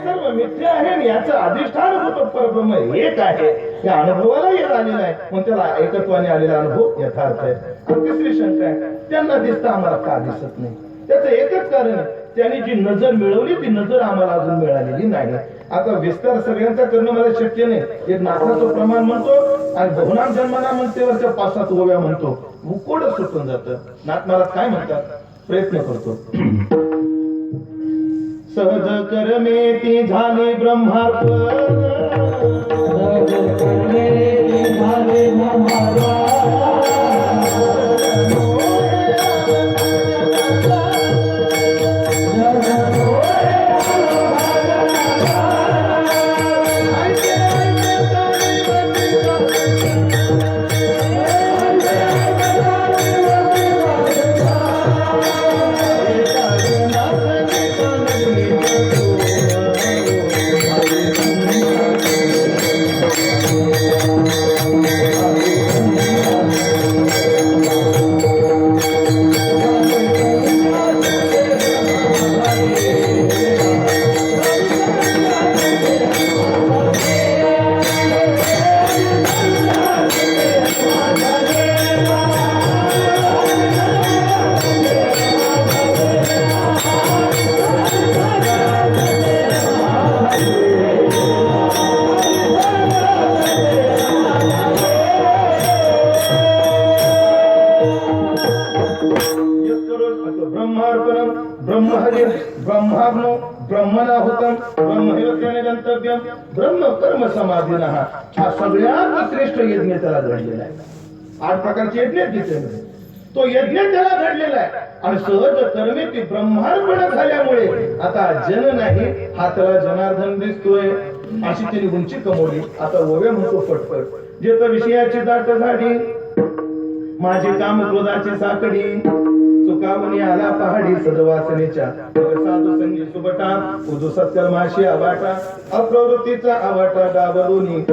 सर्व मिथ्या आहे, याचं अधिष्ठान होतं परब्रह्म एक आहे. या अनुभवाला येत आलेला आहे, म्हणून त्याला एकत्वाने आलेला अनुभव यथार्थ आहे. तिसरी शंका आहे, त्यांना दिसतं आम्हाला का दिसत नाही. त्याचं एकच कारण आहे, त्यांनी जी नजर मिळवली ती नजर आम्हाला अजून मिळालेली नाही. आता विस्तार सगळ्यांचा करणं मला शक्य नाही. एक नाथाचं प्रमाण म्हणतो आणि बहुनाम जन्मना म्हणतेवरच्या 5-7 ओव्या म्हणतो, मुकोडच सुटून जातं. नाथ महाराज काय म्हणतात, प्रयत्न करतो. सहज करमेती झाले ब्रह्मार्पण, सहज करमेती झाले ब्रह्मार्पण, ब्रह्माग्नो ब्रह्मणाहुतं ब्रह्मैवतेन गंतव्यम ब्रह्म कर्म समाधिनः. हा सगळ्यात श्रेष्ठ यज्ञ त्याला घडलेला आहे. 8 प्रकारचे यज्ञ आहेत. तो यज्ञ त्याला घडलेला आहे आणि सहज कर्मे ती ब्रह्मार्पण झाल्यामुळे आता जन नाही, हा त्याला जनार्दन दिसतोय. अशी त्यांनी उंची कमवली. आता ओव्या म्हणतो पटपट, जे तर विषयाची दाट झाडी, माझे काम क्रोधाची साकडी, चुकावणी आला पहाडी सदवासनेच्या, साधू संगी सुबटा, उजू सत्कर्माशी अवाटा, अप्रवृत्तीचा अवाटा डाबरोनी,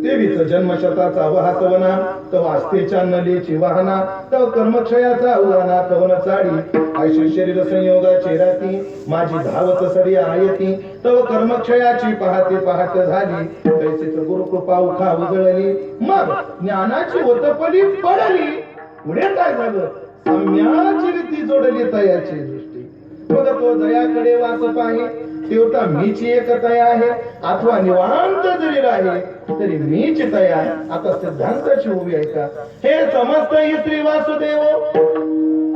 देवीच जन्मशताचा वाहतवना, तव आस्थेच्या नलीची वाहना, तव कर्मक्षयाचा आव्हाना कवन चाडी, ऐशी शरीर संयोगाची राती, माझी धावत सडी आयती, तव कर्मक्षयाची पहाते पहाट झाली, कैसेच गुरुकृपा उखा उजळली, मग ज्ञानाची ओतपली पडली. पुढे काय झालं, सम्याची रीती जोडली तयाची दृष्टी, मग तो जयाकडे वास पाही, तेवढा मीच एक तया आहे, अथवा निवांत जरी राहिले तरी मीच तया आहे. आता सिद्धांताची उभी आहे का? हे समस्त ही श्री वासुदेव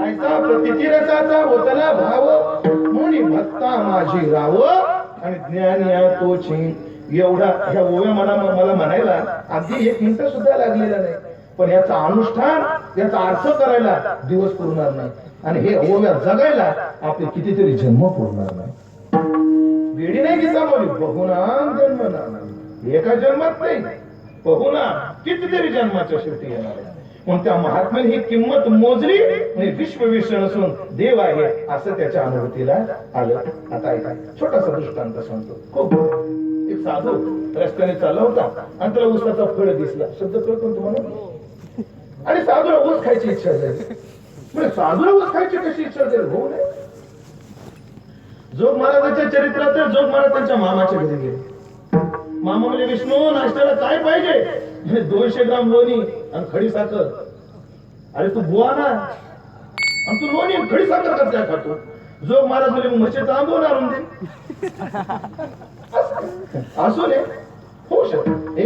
ऐसा प्रतिरसाचा होतला भाव म्हणून भक्ता माझी राव आणि ज्ञान या तोची. एवढा ह्या ओव्या मला म्हणायला अगदी 1 मिनिट सुद्धा लागलेला नाही, पण याचा अनुष्ठान याचा अर्थ करायला दिवस पुरणार नाही आणि हे ओव्या जगायला आपले कितीतरी जन्म पुरणार नाही. वेडी नाही गीता बोली बहुनाम जन्म नाही, एका जन्मात नाही बहुना कितीतरी जन्माच्या शेवटी येणार आहे. पण त्या महात्म्याने ही किंमत मोजली आणि विश्वविश्व नसून देव आहे असं त्याच्या अनुभूतीला आलं. आता ऐका छोटासा दृष्टांत सांगतो. खूप एक साधू रस्त्याने चालला होता आणि त्याला ऊसाचा फळ दिसला. शब्द कळतो तुम्हाला? आणि साधूला ऊस खायची इच्छा झाली. म्हणजे साधूला ऊस खायची कशी इच्छा झाली? होऊ नये. जोग महाराजांच्या चरित्रात जोग महाराज त्यांच्या मामाच्या घरी गेले. मामा म्हणजे विष्णू नाश्त्याला काय पाहिजे? 200 ग्राम लोणी आणि खडी साखर. अरे तू बुवा ना आणि तू लोणी खडी साखर कसं काय खातो? जोग महाराज म्हणजे म्हशीचा आंबवून आणून दे. असू नये होऊ शकत.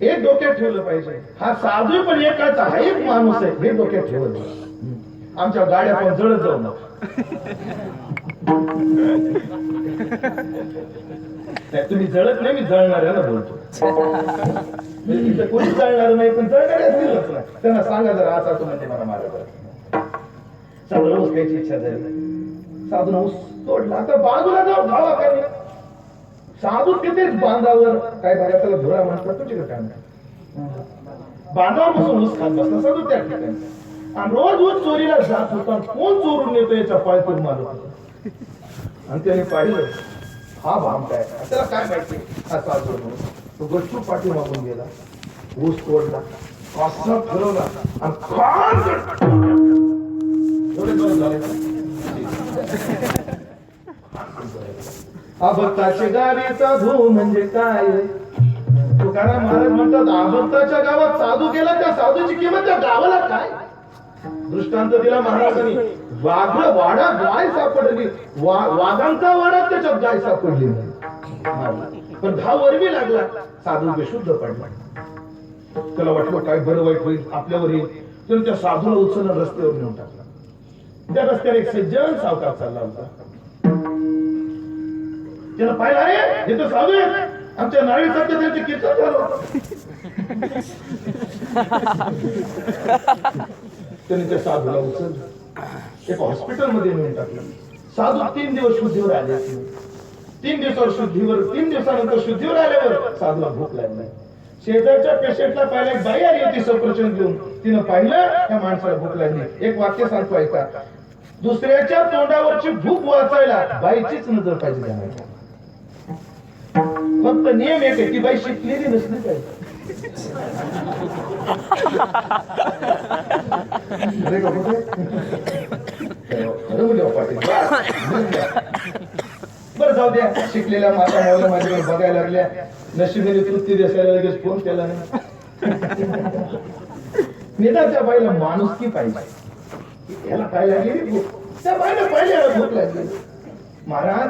एक डोक्यात ठेवलं पाहिजे. हा साधू पण एकाचा हा एक माणूस आहे हे डोक्यात ठेवलं. आमच्या गाड्या पण जळत जाऊ नका. तुम्ही जळत नाही, मी जळणाऱ्याला बोलतो. इथं कोणी जळणार नाही पण जळणारे असतीलच ना. त्यांना सांगा जरा असा तू म्हणजे मला मारा. साधूला ऊस खायची इच्छा झाली. साधून ऊस तोडला. आता बाजूला जाऊ खावा काय. साधू तिथेच बांधावर काय भाज्या त्याला धुरा म्हणतात तुझ्याकडे काय म्हणतात बांधावर बसून ऊस खात बसला साधू त्या ठिकाणी. आणि रोज ऊस चोरीला जात होता. कोण चोरून नेतो याच्या पाळीतून मारत होता. आणि त्याने पाहिलं हा भाम काय त्याला काय माहिती. हा साधू तो गच्चू पाठी मागून गेला. ऊस तोडला कासा फिरवला आणि खान एवढे बरं झाले. अभक्ताच्या गावी साधू म्हणजे काय? तुकाराम महाराज म्हणतात अभक्ताच्या गावात साधू गेला त्या साधूची किंमत त्या गावाला काय? दृष्टांत दिला महाराजांनी. वाघ वाडा गाय सापडली. वाघांचा वाडा त्याच्यात गाय सापडली नाही. पण घाव वरवी लागला. साधू बेशुद्ध पडला. त्याला वाटलं काय बरं वाईट होईल आपल्यावर येईल. तर त्या साधूला उचलून रस्त्यावर नेऊन टाकला. त्या रस्त्यावर एक सज्जन सावकार चालला होता. त्याला पाहिलं अरे हे तर साधू आहे. आमच्या नारळी सत्य त्यांचे कीर्तन झालं. त्याने त्या साधूला उचललं एक हॉस्पिटल मध्ये नेऊन टाकलं. साधू 3 दिवस शुद्धीवर आले. 3 दिवसानंतर शुद्धीवर आल्यावर साधूला भूक लागली. शेजारच्या पेशंटला पाहिलं एक बाई आली होती सफरचंद घेऊन. तिनं पाहिलं त्या माणसाला भूक लागली. एक वाक्य सांगतो ऐका. दुसऱ्याच्या तोंडावरची भूक वाचायला बाईचीच नजर पाहिजे. फक्त नियम एक आहे की बाई शिकलेली नसली पाहिजे. बरं जाऊ द्या. शिकलेल्या माता मावल्या माझ्याकडे बघायला लागल्या. नशिबीने तृप्ती देसायला लगेच फोन केला नाही. निदान त्या बाईला माणुसकी पाहिजे. याला काय लागली भूक. त्या बाईला पाहिजे याला भूक लागली. महाराज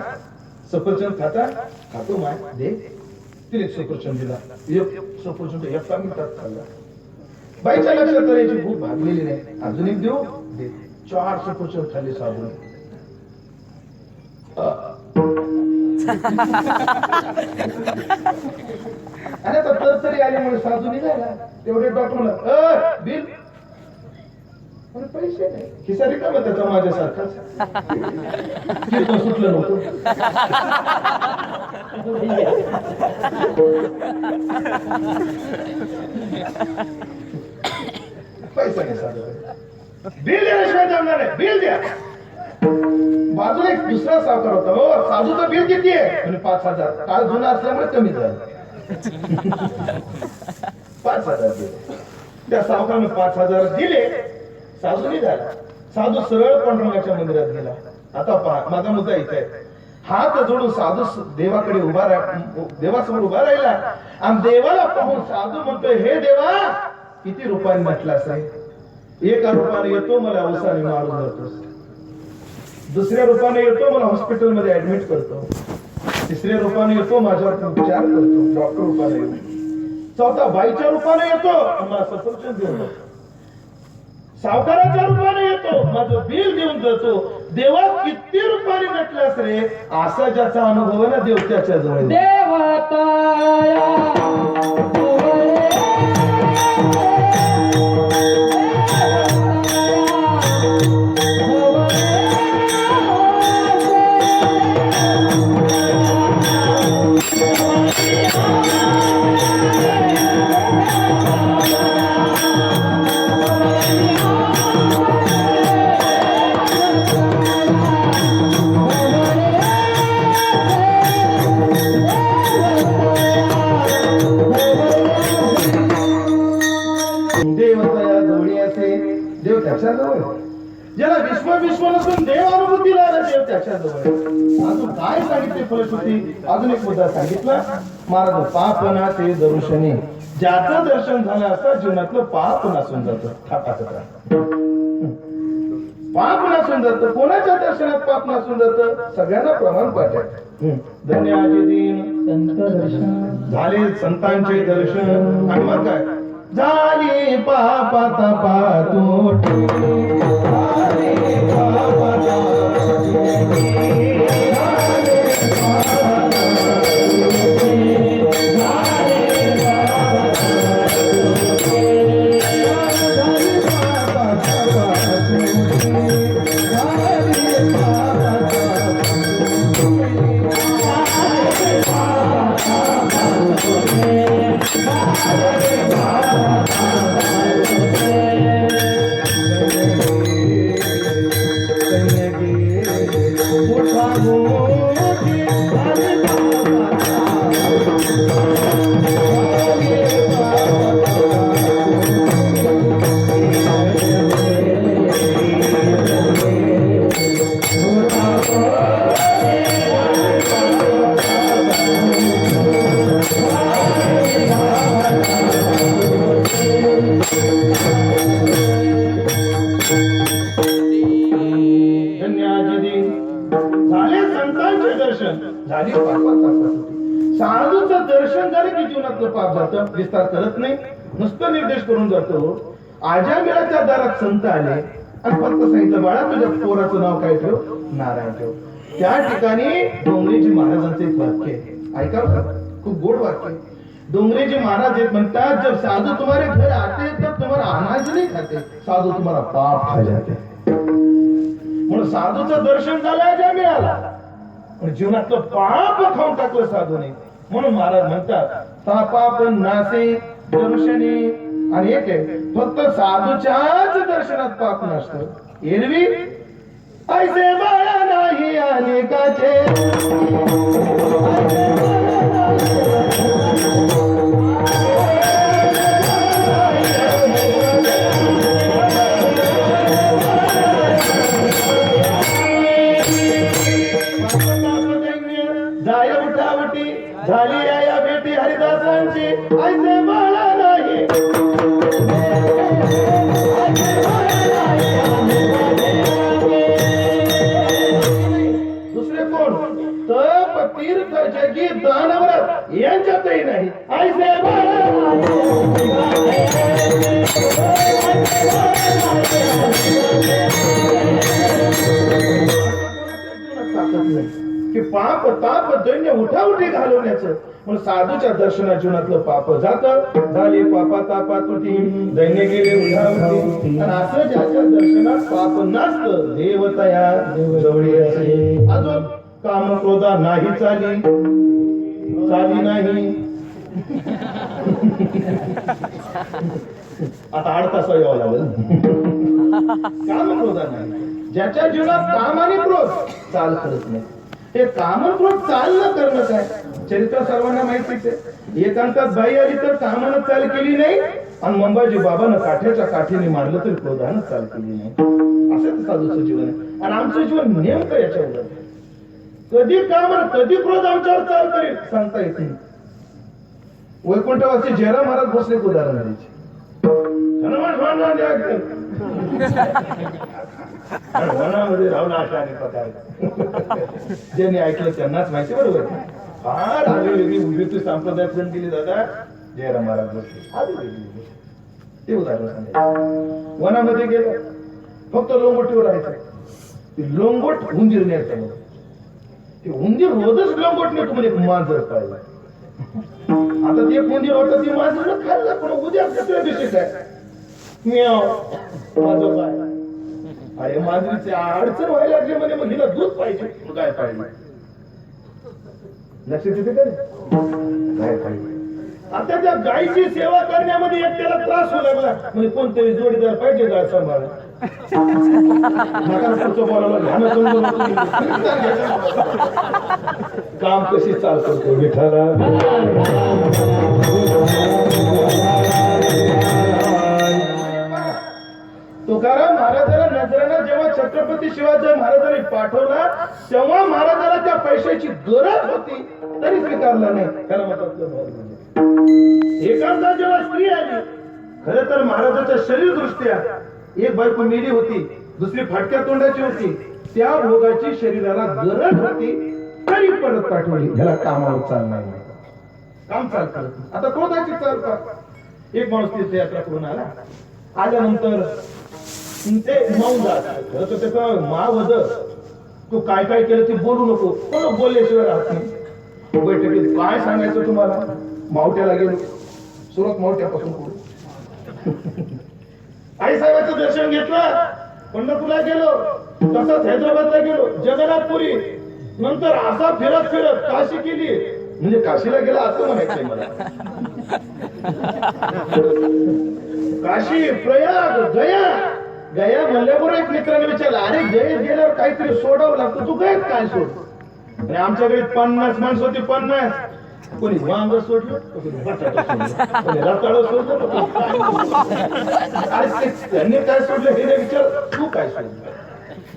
सफरचंद खातो माय दे. तिने सफरचंद दिला. एक सफरचंद 1 मिनिटात खाल्ला. बाईच्या लक्षात याची भूक भागलेली नाही. अजून एक देऊ दे. 4 सफरचंद खाल्ले साधून. आणि आता तर तरी आल्यामुळे साधू निघाला. तेवढे डॉक्टरला बिल पैसे नाही. खिसा रिकामा त्याचा माझ्यासारखाच. कीर्तन सुटलं नव्हतं. पैसा नाही साधू. बिल द्याशिवाय जमणार आहे. बिल द्या. बाजूला एक दुसरा सावकार होता. हो साधूचं बिल किती आहे? 5,000. काळ जुना असल्यामुळे कमी झालं. 5,000 दिले. त्या सावकाराने 5,000 दिले. साधू निघाला. साधू सरळ पांडुरंगाच्या मंदिरात गेला. आता पहा माझा मुद्दा इथे आहे. हात जोडून साधू देवाकडे देवासमोर उभा राहिला आणि देवाला पाहून साधू म्हणतोय हे देवा किती रुपयाने म्हटलास रे? 1 रुपयाने येतो मला अवसाने मारून जातोस. दुसऱ्या रूपाने येतो, मला हॉस्पिटलमध्ये ऍडमिट करतो. तिसऱ्या रूपाने येतो, माझ्यावर उपचार करतो, डॉक्टर रूपाने येतो. चौथा बाईच्या रूपाने येतो, मला सफरचंद देऊन जातो. सावकाराच्या रूपाने येतो, माझं बिल देऊन जातो. देवा किती रूपाने नटलास रे, असा ज्याचा अनुभव आहे ना, देव त्याच्या जवळ. देव त्याच्या जवळ. ज्याला विश्व नसून देव अनुभूतीला आला, देव त्याच्या जवळ. अजून काय सांगितले फलश्रुती? अजून एक मुद्दा सांगितला महाराज. पाप नासे दर्शनी, ज्याचं दर्शन झालं असतं जीवनातलं पाप नासून जातं. पाप नासून जातं. कोणाच्या दर्शनात पाप नासून जातं? सगळ्यांना प्रमाण पाहिजे. धन्य आजी दिन झाले संतांचे दर्शन. आणि मग काय झाली पापाता पातोटी, झाली पापाता झाली पापाचा पातोटी. साधूचं दर्शन झालं की जीवनातलं पाप जातं. विस्तार करत नाही, नुसतं निर्देश करून जातो. आजामिळाच्या दारात संत आले आणि फक्त सांगितलं, बाळा तुझ्या पोराचं नाव काय ठेव? नारायण ठेव. त्या ठिकाणी डोंगरेजी महाराजांचं एक वाक्य आहे, ऐका, खूप गोड वाक्य. डोंगरेजी महाराज एक म्हणतात, जब साधू तुम्हारे घर आते तब तुम्हारा अनाज नहीं खाते, साधू तुम्हारा पाप खा जाते. म्हणून साधूचं दर्शन झालं आजामिळाला, जीवनातलं पाप खाऊन टाकलं साधूने. म्हणून महाराज म्हणतात, पाप नासे दर्शनी. आणि एक आहे, फक्त साधूच्याच दर्शनात पाप नसतं. एरवी ऐसे बाळा नाही अनेकाचे, जाय उठावटी झाली या बेटी हरिदासांची. ऐसे बाळा नाही, दुसरे कोण? तप तीर्थ जगी दानव्रत यांच्यातही नाही. ऐसे बाळा की पाप ताप दैन्य उठाउठी घालवण्याचं. म्हणून साधूच्या दर्शनात जीवनातलं पाप जातं. झाली पापा तापा तुटी, दैन्य गेले उठाउठी. आणि असं ज्याच्या दर्शनात पाप नसतं, देवतया जवळी असे. अजून काम क्रोधा नाही चाली नाही. आता 8 तास यावं लागेल. काम क्रोधा नाही. ज्याच्या जीवनात काम आणि क्रोध चाल करत नाही. हे काम क्रोध चाल न करणं काय? चरित्र सर्वांना माहितीच आहे. एकांतात बाई आली तर कामानं चाल केली नाही, आणि मंबाजी बाबानं काठ्याच्या काठीने मारलं तरी क्रोधानं चाल केली नाही. असं साधूचं जीवन आहे. आणि आमचं जीवन नेमकं याच्यावर आहे. कधी काम कधी क्रोध आमच्यावर चाल करेल सांगता येत नाही. वैकुंठवासी जयराम महाराज बसले उदाहरण द्यायचे. वनामध्ये राहून अशा आणि प्रकारे ज्यांनी ऐकलं त्यांनाच माहिती, बरोबर. फार आगळी उभी तू संप्रदाय प्रण केली दादा जयराम महाराज ते उदाहरण सांगायचं. वनामध्ये गेलं फक्त लोंगोटीवर राहायचं. ते लोंगोट उंदीर न्यायचं. ते उंदीर रोजच लोंगोट नेतो म्हणजे मांजर पाहिजे. आता ते उंदीर होतं ते मांजर खाल्लं पण उद्या दुसऱ्या दिवशी काय म्याव माझं काय. अरे मांजरीची अडचण व्हायला लागली म्हणजे मग हिला दूध पाहिजे. काय पाहिजे लक्षात येते का काय पाहिजे. आता त्या गायीची सेवा करण्यामध्ये एक त्याला त्रास होऊ लागला म्हणजे कोणतरी जोडीदार पाहिजे गाय सांभाळा. काम कशी चालतो विठाला. तुकाराम महाराजाला नजरानं जेव्हा छत्रपती शिवाजी महाराजांनी पाठवला तेव्हा महाराजाला त्या पैशाची गरज होती तरी स्वीकारला नाही. त्याला म्हणतात एखादा जेव्हा स्त्री आली, खर तर महाराजाच्या शरीर दृष्ट्या एक बायको मेली होती, दुसरी फाटक्या तोंडाची होती, त्या भोगाची शरीराला गरज होती तरी परत पाठवली. ह्याला कामावर चालणार नाही, काम चाल करत. आता क्रोधाची चाल का. एक माणूस तीर्थयात्रा करून आला, आल्यानंतर ते मौन जात. खरं तर त्याचं मावध तू काय काय केलं ते बोलू नको, पण बोलल्याशिवाय राहत नाही. बैठकीत काय सांगायचं तुम्हाला. मावट्याला गेलो, सुरत मावट्यापासून पुढे आई साहेबांचं दर्शन घेतलं. पंढरपूरला गेलो, तसंच हैदराबादला गेलो, जगन्नाथपुरी, नंतर असा फिरत फिरत काशी केली. म्हणजे काशीला गेला असं म्हणायचंय मला. काशी, प्रयाग, गया. गया म्हणल्याबरोबर एक मित्राने विचारलं, अरे गयेत गेल्यावर काहीतरी सोडावं लागतं, तू गयेत काय सोड. आणि आमच्याकडे 50 माणसं होती. 50 कोणी वांग सोडलं, कोणी बटाटा सोडलं, कोणी रताळं सोडलं. त्यांनी काय सोडलं हे नाही विचार, तू काय सोडलं.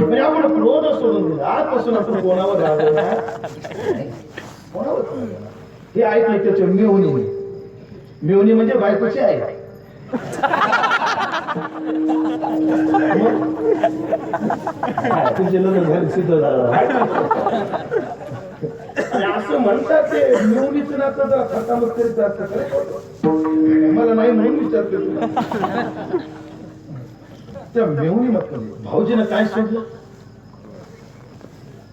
म्हणजे आपण क्रोध सोडून दिला. आजपासून आपण कोणावर राहणार, कोणावर हे ऐकलं त्याच्या मेहुणी. मेहुणी म्हणजे बायकोची आई. तुमचे लग्न झाले सिद्ध झालं असं म्हणतात. ते मेहुणीचं नातं जरा खतामस्करीचं असतं. मला नाही म्हणून विचारते तुला. त्या मेहुणी म्हटलं भाऊजीनं काय सोडलं.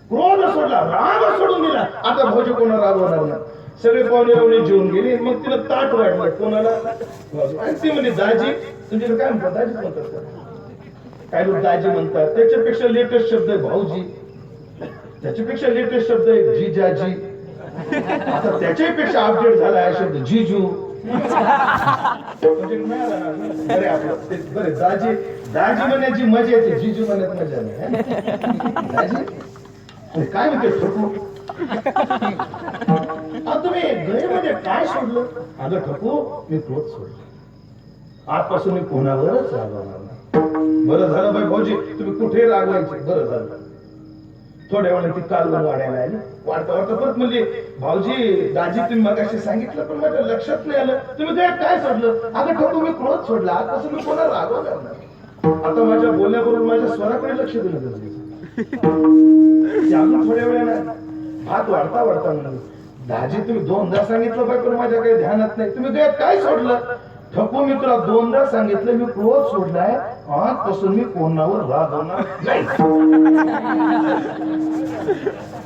क्रोध सोडला, राग सोडून दिला. आता भाऊजी कोणा रागवणार ना. सगळे पाहुणे रावणे जेवून गेले. मग तिला ताट वाढलं कोणाला. आणि ती म्हणजे दाजी. तुमच्याकडे काय म्हणतात, दाजी म्हणतात. काय लोक दाजी म्हणतात. त्याच्यापेक्षा लेटेस्ट शब्द आहे भाऊजी. त्याच्यापेक्षा लेटेस्ट शब्द आहे जिजाजी. आता त्याच्यापेक्षा अपडेट झाला आहे शब्द जिजू. बरे दाजी, दाजी म्हणण्याची मजा येते, जिजू म्हणण्यात मजा नाही. दाजी काय म्हणते ठकू. तुम्ही गयेमध्ये काय सोडलं. अगं ठकू मी क्रोध सोडलं. आजपासून मी कोणावरच रागवणार नाही. बरं झालं बाई भाऊजी तुम्ही कुठे रागवायचे. बरं झालं. थोड्या वेळाने ती कालवण वाढायला आली. वाढता वाढता परत म्हणजे भाऊजी दाजी तुम्ही मगाशी सांगितलं पण माझ्या लक्षात नाही आलं. तुम्ही काय सोडलं. अगं ठकू मी क्रोध सोडला. आजपासून मी कोणाला रागवणार नाही. आता माझ्या बोलण्याबरोबर माझ्या स्वराकडे लक्ष देणं गरजेचं. अजून थोड्या वेळाने हात वाढता वाढता म्हणून दाजी तुम्ही 2दा सांगितलं बाई पण माझ्या काही ध्यानात नाही. तुम्ही काय सोडलं. ठकू मी तुला 2दा सांगितलं मी क्रोध सोडलाय. आजपासून मी कोणावर रागवणार नाही.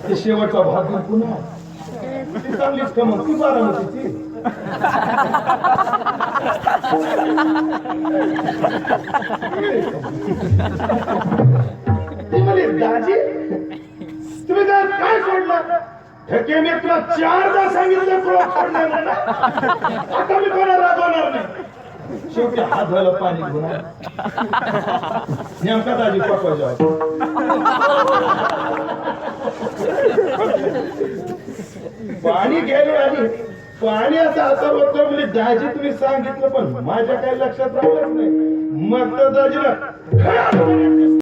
ते शेवटचा भाग पुन्हा चांगलीच कमल ती बारामतीची. ती म्हणे दाजी तुम्ही काय सोडलं. ठके मी तुला 4दा सांगितलं क्रोध सोडणार नाही. आता मी कोणा रागवणार नाही. शेवटी हात झालं पाणी घेऊन नेमका दाजी पकवायच्या पाणी घ्यायला आली. पाणी असं हातावर होतं म्हणजे दाजी तुम्ही सांगितलं पण माझ्या काही लक्षात राहिलंच नाही. मग तर दाजीला